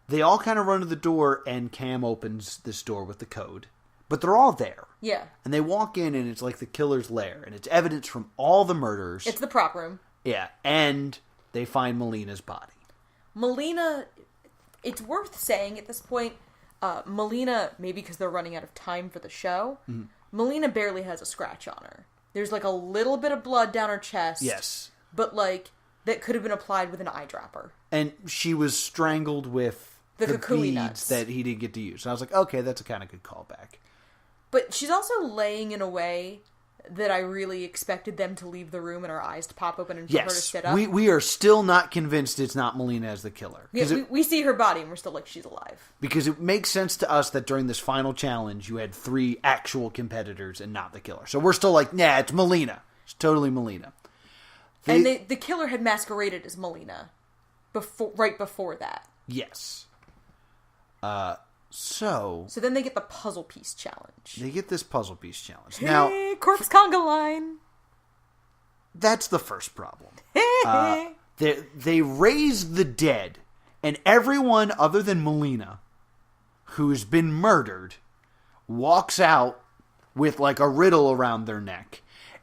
They all kind of run to the door, and Cam opens this door with the code. But they're all there. Yeah. And they walk in, and it's like the killer's lair. And it's evidence from all the murders. It's the prop room. Yeah. And they find Melina's body. Melina, it's worth saying at this point, Melina, maybe because they're running out of time for the show, Melina barely has a scratch on her. There's like a little bit of blood down her chest. Yes. But like, that could have been applied with an eyedropper. And she was strangled with the kukui beads nuts that he didn't get to use. And I was like, okay, that's a kind of good callback. But she's also laying in a way that I really expected them to leave the room and her eyes to pop open and for her to sit up. We are still not convinced it's not Melina as the killer. Yeah, we see her body and we're still like, she's alive. Because it makes sense to us that during this final challenge, you had 3 actual competitors and not the killer. So we're still like, nah, it's Melina. It's totally Melina. And the killer had masqueraded as Melina right before that. Yes. So then they get the puzzle piece challenge. They get this puzzle piece challenge. Hey, now, corpse conga line. That's the first problem. They raise the dead, and everyone other than Melina, who's been murdered, walks out with like a riddle around their neck.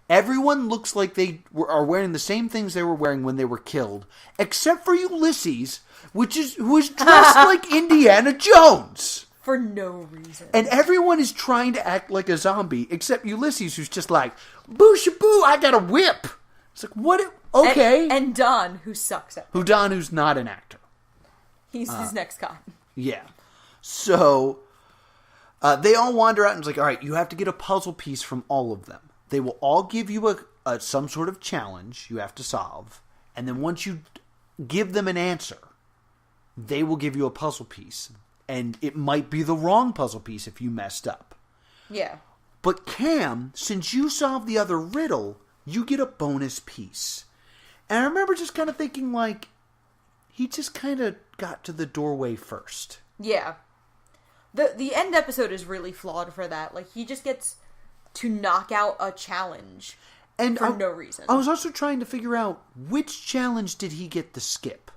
Everyone looks like they are wearing the same things they were wearing when they were killed, except for Ulysses, who is dressed like Indiana Jones. For no reason. And everyone is trying to act like a zombie, except Ulysses, who's just like, boo shaboo, I got a whip. It's like, what? Okay. And Don, who sucks at it. Who's not an actor. He's his next cop. Yeah. So, they all wander out and it's like, all right, you have to get a puzzle piece from all of them. They will all give you some sort of challenge you have to solve. And then once you give them an answer, they will give you a puzzle piece. And it might be the wrong puzzle piece if you messed up. Yeah. But Cam, since you solved the other riddle, you get a bonus piece. And I remember just kind of thinking, like, he just kind of got to the doorway first. Yeah. The end episode is really flawed for that. Like, he just gets to knock out a challenge for no reason. I was also trying to figure out which challenge did he get to skip.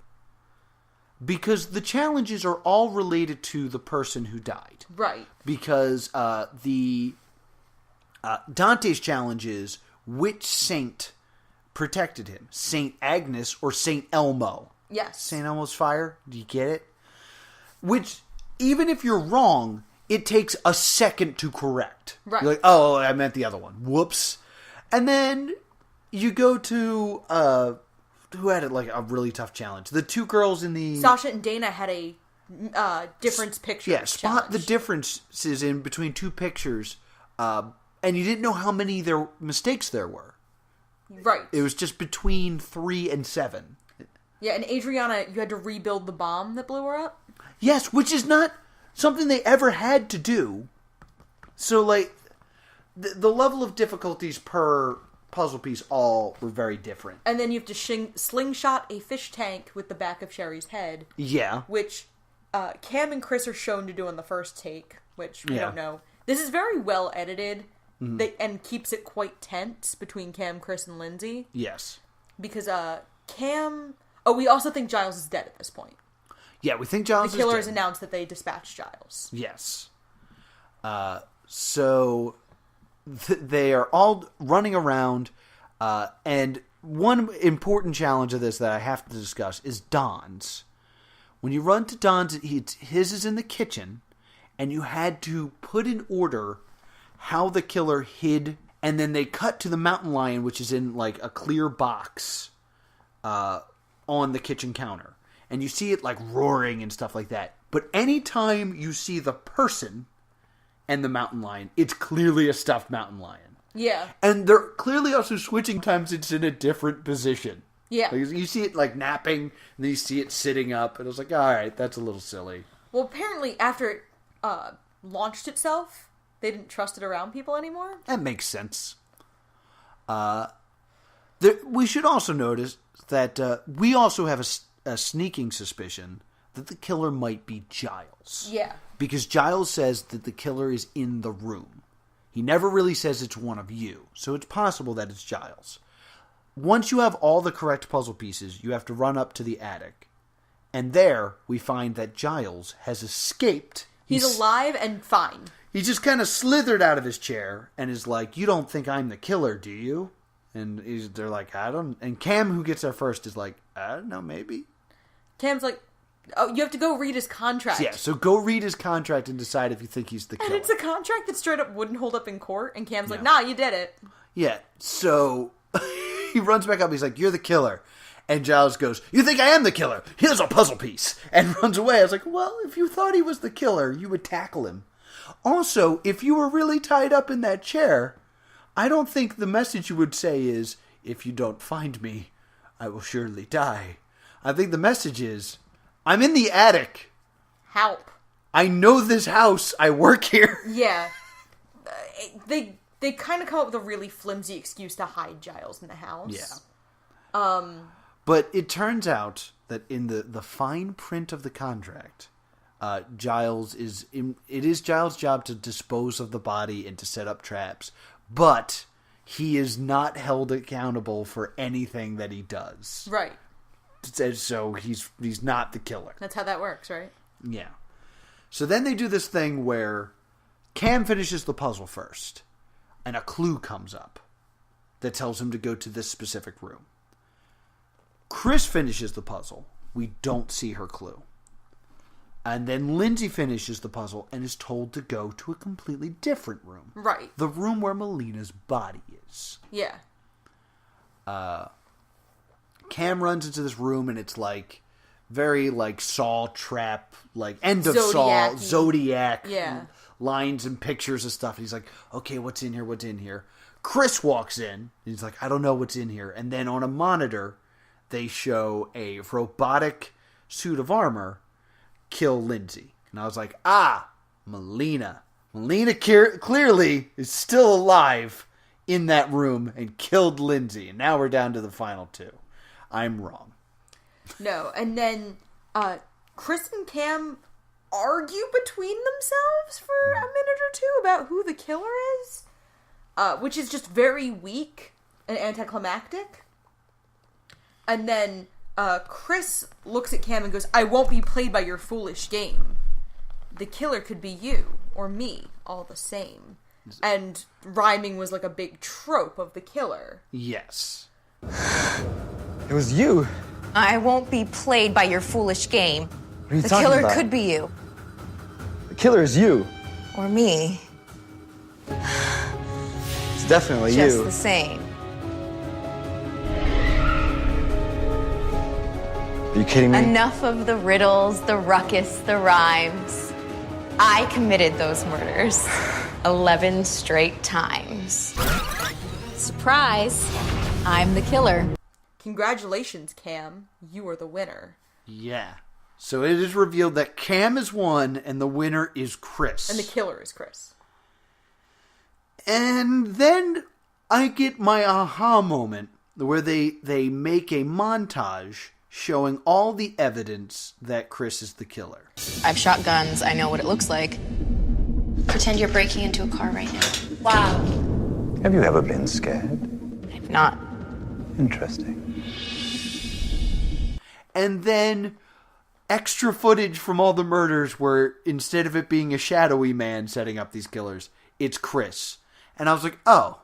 Because the challenges are all related to the person who died. Right. Because Dante's challenge is which saint protected him? Saint Agnes or Saint Elmo? Yes. Saint Elmo's fire? Do you get it? Which, even if you're wrong, it takes a second to correct. Right. You're like, oh, I meant the other one. Whoops. And then you go to... who had like a really tough challenge? The 2 girls in the... Sasha and Dana had a difference picture spot challenge. the differences in between 2 pictures, and you didn't know how many mistakes there were. Right. It was just between 3 and 7. Yeah, and Adriana, you had to rebuild the bomb that blew her up? Yes, which is not something they ever had to do. So, like, the level of difficulties per puzzle piece all were very different. And then you have to slingshot a fish tank with the back of Sherry's head. Yeah. Which Cam and Chris are shown to do in the first take, which we don't know. This is very well edited and keeps it quite tense between Cam, Chris, and Lindsay. Yes. Because Cam... Oh, we also think Giles is dead at this point. Yeah, we think Giles is dead. The killer has announced that they dispatched Giles. Yes. So... they are all running around, and one important challenge of this that I have to discuss is Don's. When you run to Don's, his is in the kitchen, and you had to put in order how the killer hid, and then they cut to the mountain lion, which is in like a clear box on the kitchen counter. And you see it like roaring and stuff like that. But anytime you see the person and the mountain lion, it's clearly a stuffed mountain lion. Yeah. And they're clearly also switching times it's in a different position. Yeah. Like, you see it like napping, and then you see it sitting up, and I was like, alright, that's a little silly. Well, apparently after it launched itself, they didn't trust it around people anymore. That makes sense. We should also notice that we also have a sneaking suspicion that the killer might be Giles. Yeah. Because Giles says that the killer is in the room. He never really says it's one of you, so it's possible that it's Giles. Once you have all the correct puzzle pieces, you have to run up to the attic. And there, we find that Giles has escaped. He's alive and fine. He just kind of slithered out of his chair and is like, you don't think I'm the killer, do you? And they're like, I don't... And Cam, who gets there first, is like, I don't know, maybe. Cam's like, oh, you have to go read his contract. Yeah, so go read his contract and decide if you think he's the killer. And it's a contract that straight up wouldn't hold up in court, and Cam's like, nah, you did it. Yeah, so he runs back up, he's like, you're the killer. And Giles goes, you think I am the killer? Here's a puzzle piece. And runs away. I was like, well, if you thought he was the killer, you would tackle him. Also, if you were really tied up in that chair, I don't think the message you would say is, if you don't find me, I will surely die. I think the message is, I'm in the attic. Help. I know this house. I work here. Yeah. They kind of come up with a really flimsy excuse to hide Giles in the house. Yeah. But it turns out that in the fine print of the contract, it is Giles' job to dispose of the body and to set up traps, but he is not held accountable for anything that he does. Right. So he's not the killer. That's how that works, right? Yeah. So then they do this thing where Cam finishes the puzzle first, and a clue comes up that tells him to go to this specific room. Chris finishes the puzzle. We don't see her clue. And then Lindsay finishes the puzzle and is told to go to a completely different room. Right. The room where Melina's body is. Yeah. Cam runs into this room and it's like very like Saw trap, like end of Zodiac-y. Saw, Zodiac lines and pictures and stuff. And he's like, okay, what's in here? What's in here? Chris walks in. And he's like, I don't know what's in here. And then on a monitor, they show a robotic suit of armor kill Lindsay. And I was like, Melina. Melina clearly is still alive in that room and killed Lindsay. And now we're down to the final two. I'm wrong. No, and then Chris and Cam argue between themselves for a minute or two about who the killer is, which is just very weak and anticlimactic. And then Chris looks at Cam and goes, I won't be played by your foolish game. The killer could be you or me, all the same. And rhyming was like a big trope of the killer. Yes. It was you. I won't be played by your foolish game. What are you the talking killer about? could be you. The killer is you. Or me. It's definitely Just you. the same. Are you kidding me? Enough of the riddles, the ruckus, the rhymes. I committed those murders 11 straight times. Surprise, I'm the killer. Congratulations, Cam. You are the winner. Yeah. So it is revealed that Cam is won and the winner is Chris. And the killer is Chris. And then I get my aha moment where they make a montage showing all the evidence that Chris is the killer. I've shot guns. I know what it looks like. Pretend you're breaking into a car right now. Wow. Have you ever been scared? I've not. Interesting. And then extra footage from all the murders where instead of it being a shadowy man setting up these killers, it's Chris. And I was like, oh,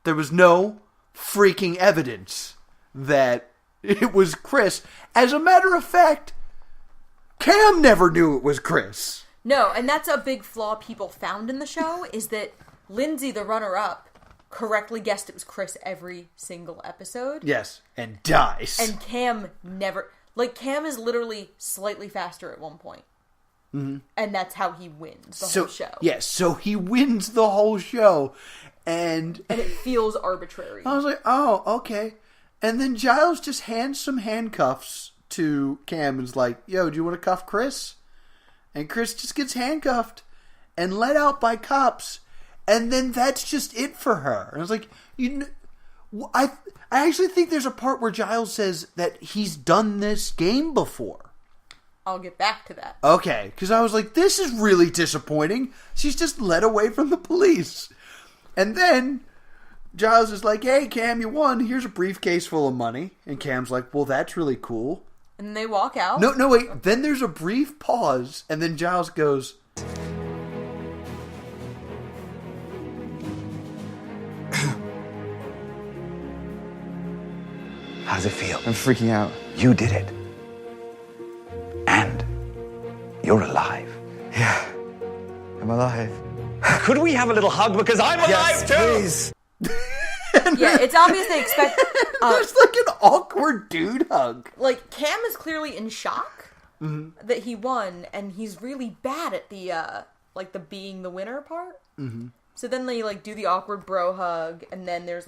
there was no freaking evidence that it was Chris. As a matter of fact, Cam never knew it was Chris. No, and that's a big flaw people found in the show, is that Lindsay, the runner-up, correctly guessed it was Chris every single episode. Yes, and dies. And Cam never... Like, Cam is literally slightly faster at one point. Mm-hmm. And that's how he wins the whole show. Yes, so he wins the whole show. And it feels arbitrary. I was like, oh, okay. And then Giles just hands some handcuffs to Cam and is like, yo, do you want to cuff Chris? And Chris just gets handcuffed and let out by cops. And then that's just it for her. And I was like, I actually think there's a part where Giles says that he's done this game before. I'll get back to that. Okay, because I was like, this is really disappointing. She's just led away from the police. And then Giles is like, hey, Cam, you won. Here's a briefcase full of money. And Cam's like, well, that's really cool. And they walk out. No, wait. Then there's a brief pause. And then Giles goes, How does it feel? I'm freaking out. You did it. You're alive. Yeah, I'm alive. Could we have a little hug because I'm alive too? Please. Yeah, it's obvious they expect. There's like an awkward dude hug. Like, Cam is clearly in shock that he won, and he's really bad at the the being the winner part. Mm-hmm. So then they do the awkward bro hug, and then there's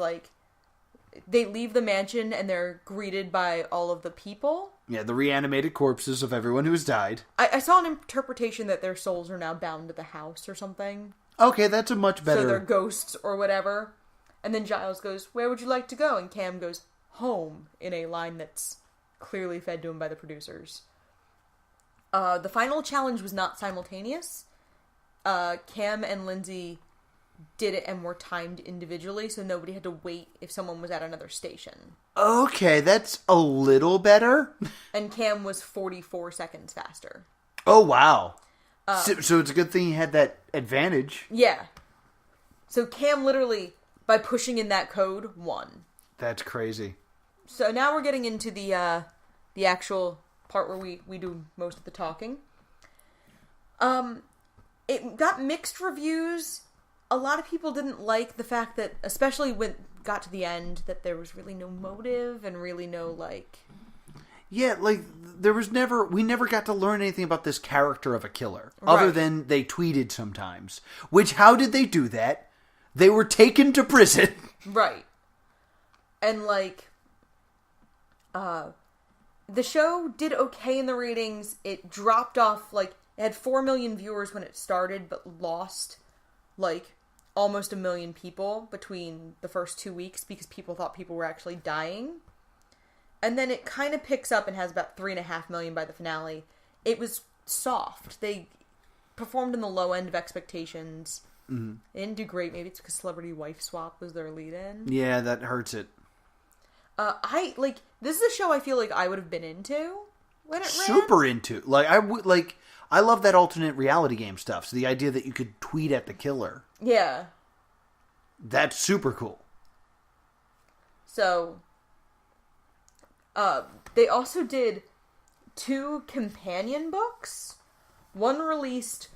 they leave the mansion and they're greeted by all of the people. Yeah, the reanimated corpses of everyone who has died. I saw an interpretation that their souls are now bound to the house or something. Okay, that's a much better... So they're ghosts or whatever. And then Giles goes, "Where would you like to go?" And Cam goes, "Home," in a line that's clearly fed to him by the producers. The final challenge was not simultaneous. Cam and Lindsay did it and were timed individually, so nobody had to wait if someone was at another station. Okay, that's a little better. And Cam was 44 seconds faster. Oh, wow. So it's a good thing he had that advantage. Yeah. So Cam literally, by pushing in that code, won. That's crazy. So now we're getting into the actual part where we do most of the talking. It got mixed reviews. A lot of people didn't like the fact that, especially when it got to the end, that there was really no motive and really no, Yeah, we never got to learn anything about this character of a killer. Right. Other than they tweeted sometimes. Which, how did they do that? They were taken to prison. Right. And, the show did okay in the ratings. It dropped off, it had 4 million viewers when it started, but lost, almost 1 million people between the first 2 weeks because people thought people were actually dying. And then it kind of picks up and has about 3.5 million by the finale. It was soft. They performed in the low end of expectations. Mm-hmm. They didn't do great. Maybe it's because Celebrity Wife Swap was their lead-in. Yeah, that hurts it. This is a show I feel like I would have been into when it ran. Super into. I love that alternate reality game stuff. So the idea that you could tweet at the killer. Yeah. That's super cool. So, they also did 2 companion books. One released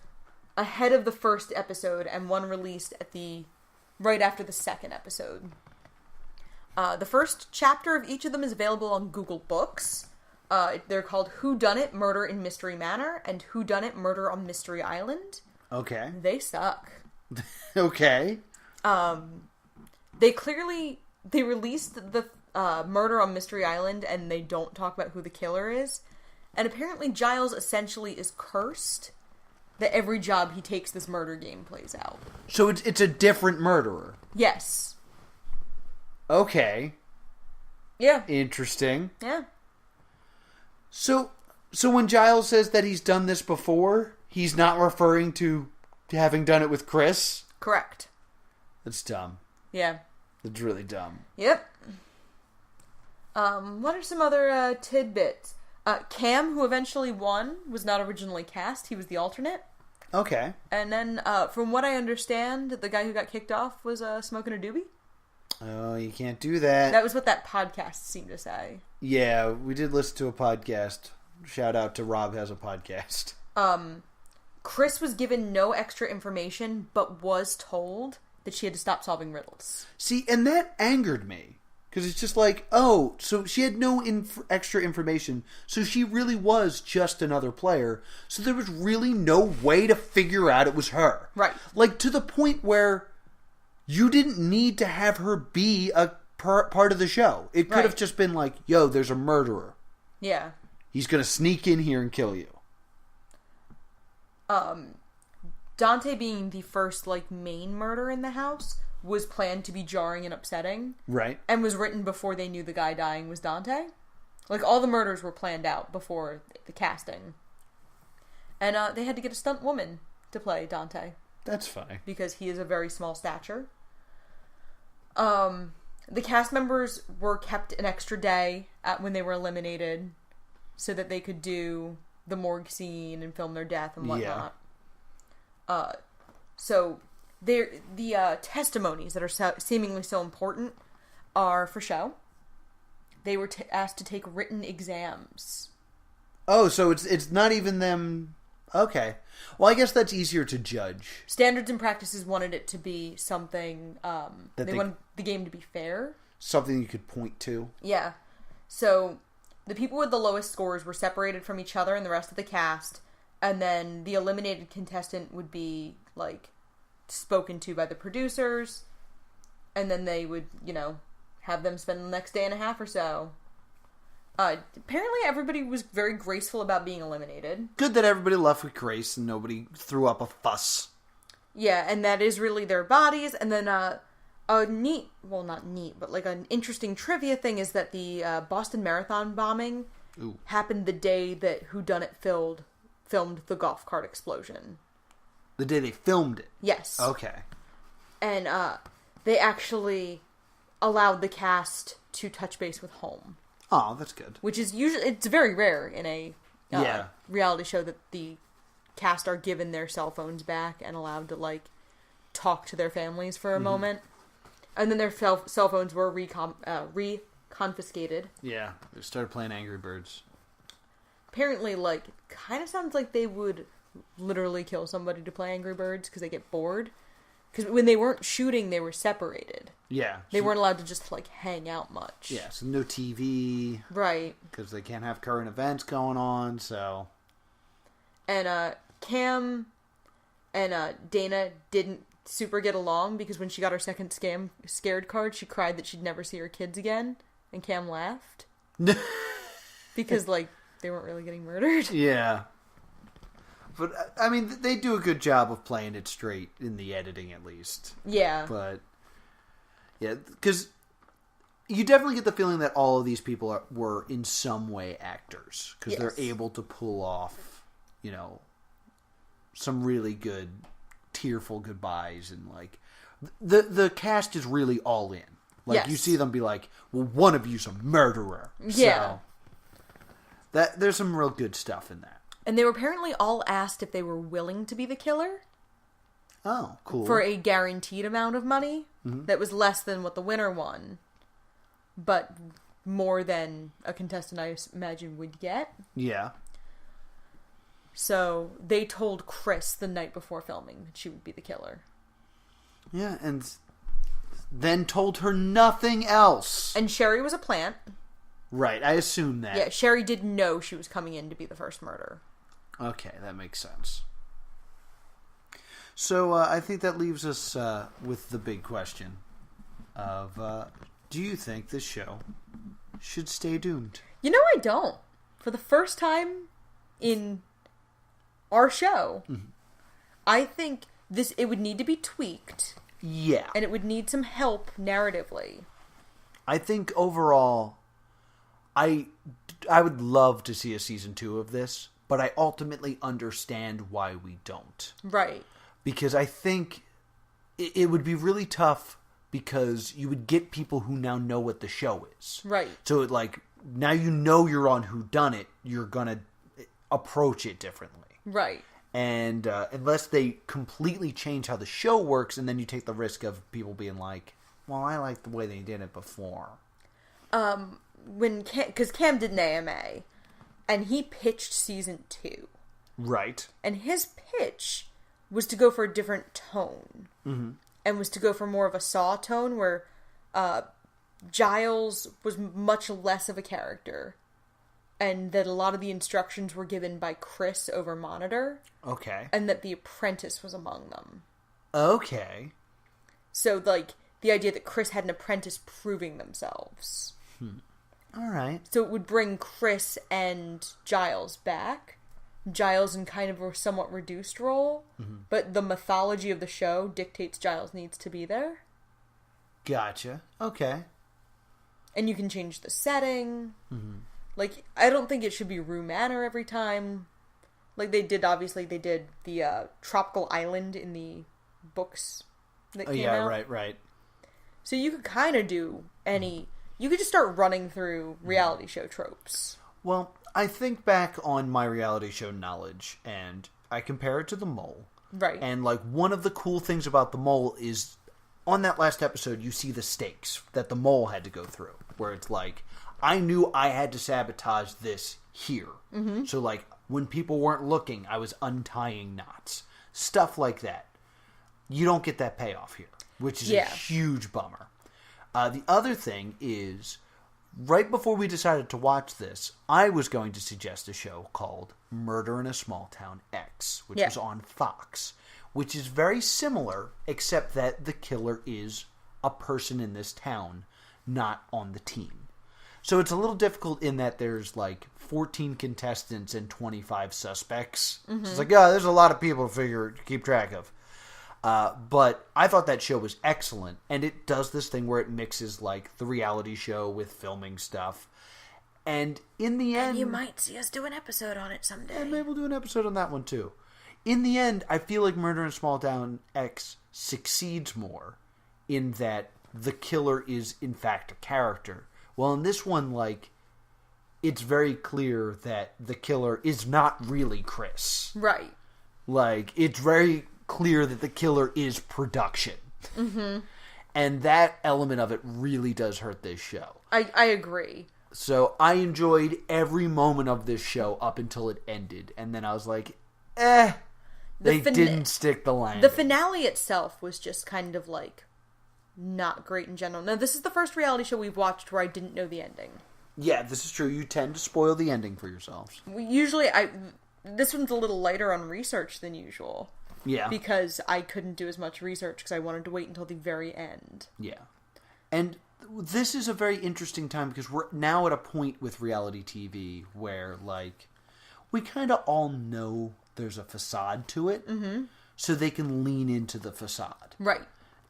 ahead of the first episode, and one released right after the second episode. The first chapter of each of them is available on Google Books. They're called Whodunnit, Murder in Mystery Manor, and Whodunit, Murder on Mystery Island. Okay. They suck. Okay. They released the Murder on Mystery Island, and they don't talk about who the killer is. And apparently Giles essentially is cursed that every job he takes this murder game plays out. So it's a different murderer. Yes. Okay. Yeah. Interesting. Yeah. So when Giles says that he's done this before, he's not referring to having done it with Chris? Correct. That's dumb. Yeah. That's really dumb. Yep. What are some other tidbits? Cam, who eventually won, was not originally cast. He was the alternate. Okay. And then, from what I understand, the guy who got kicked off was smoking a doobie. Oh, you can't do that. That was what that podcast seemed to say. Yeah, we did listen to a podcast. Shout out to Rob has a podcast. Chris was given no extra information, but was told that she had to stop solving riddles. See, and that angered me. Because it's just so she had no extra information, so she really was just another player, so there was really no way to figure out it was her. Right. To the point where you didn't need to have her be a part of the show. It could have just been yo, there's a murderer. Yeah. He's going to sneak in here and kill you. Dante being the first, main murder in the house was planned to be jarring and upsetting. Right. And was written before they knew the guy dying was Dante. All the murders were planned out before the casting. And they had to get a stunt woman to play Dante. That's funny. Because he is a very small stature. The cast members were kept an extra day when they were eliminated so that they could do the morgue scene and film their death and whatnot. Yeah. So the testimonies that are seemingly so important are for show. They were asked to take written exams. Oh, so it's not even them Okay. Well, I guess that's easier to judge. Standards and Practices wanted it to be something... they wanted the game to be fair. Something you could point to. Yeah. So, the people with the lowest scores were separated from each other and the rest of the cast, and then the eliminated contestant would be, like, spoken to by the producers, and then they would, have them spend the next day and a half or so. Apparently everybody was very graceful about being eliminated. Good that everybody left with grace and nobody threw up a fuss. Yeah, and that is really their bodies. And then a neat, well, not neat, but like an interesting trivia thing is that the Boston Marathon bombing happened the day that Whodunit filmed the golf cart explosion. The day they filmed it? Yes. Okay. And they actually allowed the cast to touch base with home. Oh, that's good. Which is usually, it's very rare in a reality show that the cast are given their cell phones back and allowed to, like, talk to their families for a moment. And then their cell phones were reconfiscated. Yeah, they started playing Angry Birds. Apparently, like, kind of sounds like they would literally kill somebody to play Angry Birds because they get bored. Because when they weren't shooting, they were separated. Yeah. They weren't allowed to just, like, hang out much. Yeah, so no TV. Right. Because they can't have current events going on, so... And, Cam and, Dana didn't super get along because when she got her second scared card, she cried that she'd never see her kids again. And Cam laughed. Because, like, they weren't really getting murdered. Yeah. But, I mean, they do a good job of playing it straight in the editing, at least. Yeah. But, yeah, because you definitely get the feeling that all of these people were in some way actors. Because they're able to pull off, some really good, tearful goodbyes. And, like, the cast is really all in. Like, you see them be like, well, one of you's a murderer. Yeah. So, there's some real good stuff in that. And they were apparently all asked if they were willing to be the killer. Oh, cool. For a guaranteed amount of money that was less than what the winner won, but more than a contestant, I imagine, would get. Yeah. So they told Chris the night before filming that she would be the killer. Yeah, and then told her nothing else. And Sherry was a plant. Right, I assume that. Yeah, Sherry did know she was coming in to be the first murder. Okay, that makes sense. So, I think that leaves us with the big question of, do you think this show should stay doomed? I don't. For the first time in our show, I think it would need to be tweaked. Yeah. And it would need some help narratively. I think overall, I would love to see a season 2 of this, but I ultimately understand why we don't. Right. Because I think it would be really tough because you would get people who now know what the show is. Right. So, like, now you're on Whodunit, you're going to approach it differently. Right. And unless they completely change how the show works, and then you take the risk of people being like, well, I like the way they did it before. Because Cam did an AMA, and he pitched season 2. Right. And his pitch was to go for a different tone. And was to go for more of a Saw tone, where Giles was much less of a character. And that a lot of the instructions were given by Chris over monitor. Okay. And that the apprentice was among them. Okay. So, like, the idea that Chris had an apprentice proving themselves. All right. So it would bring Chris and Giles back. Giles in kind of a somewhat reduced role. But the mythology of the show dictates Giles needs to be there. Gotcha. Okay. And you can change the setting. Like, I don't think it should be Rue Manor every time. Like they did the Tropical Island in the books that came out. Right. So you could kind of do you could just start running through reality show tropes. Well, I think back on my reality show knowledge, and I compare it to The Mole. Right. And, like, one of the cool things about The Mole is, on that last episode, you see the stakes that The Mole had to go through. Where it's like, I knew I had to sabotage this here. So, like, When people weren't looking, I was untying knots. Stuff like that. You don't get that payoff here, which is a huge bummer. The other thing is, right before we decided to watch this, I was going to suggest a show called Murder in a Small Town X, which was on Fox, which is very similar, except that the killer is a person in this town, not on the team. So it's a little difficult in that there's like 14 contestants and 25 suspects. So it's like, there's a lot of people to keep track of. But I thought that show was excellent, and it does this thing where it mixes like the reality show with filming stuff. And in the end, you might see us do an episode on it someday. And maybe we'll do an episode on that one too. In the end, I feel like Murder in a Small Town X succeeds more in that the killer is in fact a character. Well, in this one, like, it's very clear that the killer is not really Chris. Right. Like, it's very clear that the killer is production. Mm-hmm. And that element of it really does hurt this show. I agree. So I enjoyed every moment of this show up until it ended. And then I was like, they didn't stick the landing. The finale itself was just kind of like not great in general. Now, this is the first reality show we've watched where I didn't know the ending. Yeah, this is true. You tend to spoil the ending for yourselves. This one's a little lighter on research than usual. Yeah. Because I couldn't do as much research because I wanted to wait until the very end. Yeah. And this is a very interesting time because we're now at a point with reality TV where, like, we kind of all know there's a facade to it. Mm-hmm. So they can lean into the facade. Right.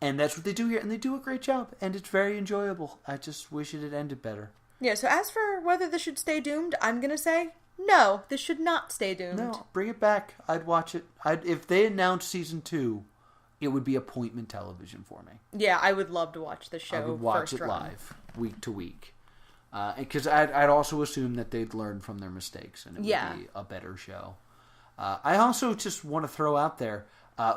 And that's what they do here. And they do a great job. And it's very enjoyable. I just wish it had ended better. Yeah, so as for whether this should stay doomed, I'm going to say, no, this should not stay doomed. No, bring it back. I'd watch it. If they announced season 2, it would be appointment television for me. Yeah, I would love to watch the show. I would watch it live, week to week. Because I'd also assume that they'd learn from their mistakes and it would be a better show. I also just want to throw out there,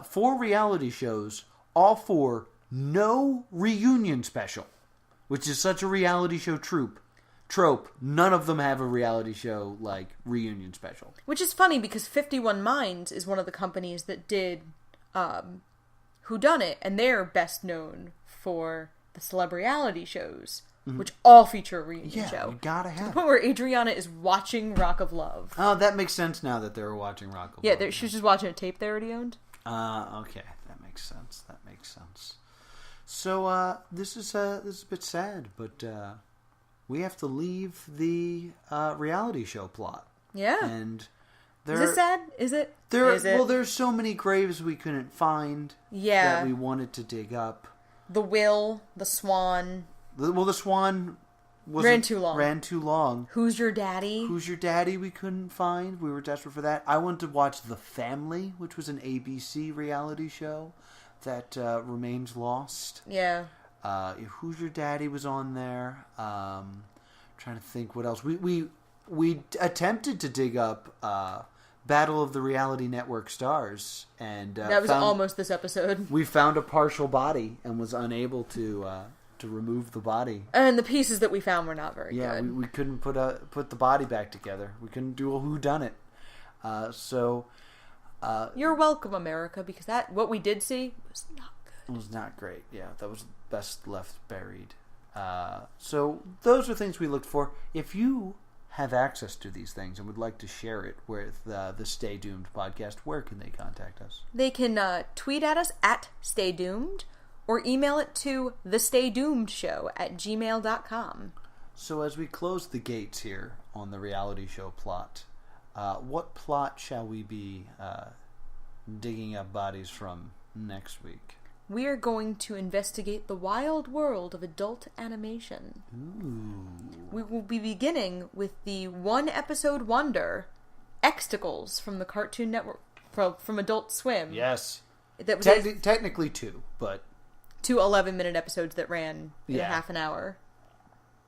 4 reality shows, all 4, no reunion special, which is such a reality show trope. None of them have a reality show like reunion special. Which is funny because 51 Minds is one of the companies that did Whodunnit, and they're best known for the celebrity shows, which all feature a reunion show. You gotta have to the point where Adriana is watching Rock of Love. Oh, that makes sense now that they're watching Rock of Love. Yeah, she was just watching a tape they already owned. Okay, that makes sense. So this is a bit sad, but we have to leave the reality show plot. Yeah. And is it sad? Is it? Well, there's so many graves we couldn't find. Yeah. That we wanted to dig up. The Will, the Swan. The Swan ran too long. Who's Your Daddy? We couldn't find. We were desperate for that. I wanted to watch The Family, which was an ABC reality show that remains lost. Yeah. Who's Your Daddy was on there. Trying to think what else. We attempted to dig up Battle of the Reality Network Stars, and that was almost this episode. We found a partial body and was unable to remove the body. And the pieces that we found were not very good. Yeah, we couldn't put the body back together. We couldn't do a Whodunnit. You're welcome, America, because what we did see was not good. It was not great. Yeah, that was best left buried. So those are things we looked for. If you have access to these things and would like to share it with the Stay Doomed podcast, where can they contact us? They can tweet at us at Stay Doomed or email it to thestaydoomedshow@gmail.com. So as we close the gates here on the reality show plot, what plot shall we be digging up bodies from next week? We are going to investigate the wild world of adult animation. Ooh. We will be beginning with the one-episode wonder, Exticles, from the Cartoon Network, from Adult Swim. Yes. That was technically 2, but 2 11-minute episodes that ran in half an hour.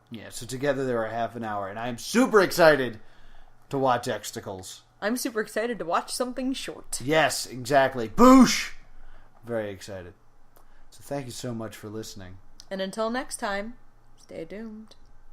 Yeah, so together they were half an hour, and I am super excited to watch Exticles. I'm super excited to watch something short. Yes, exactly. Boosh! Very excited. So thank you so much for listening. And until next time, stay doomed.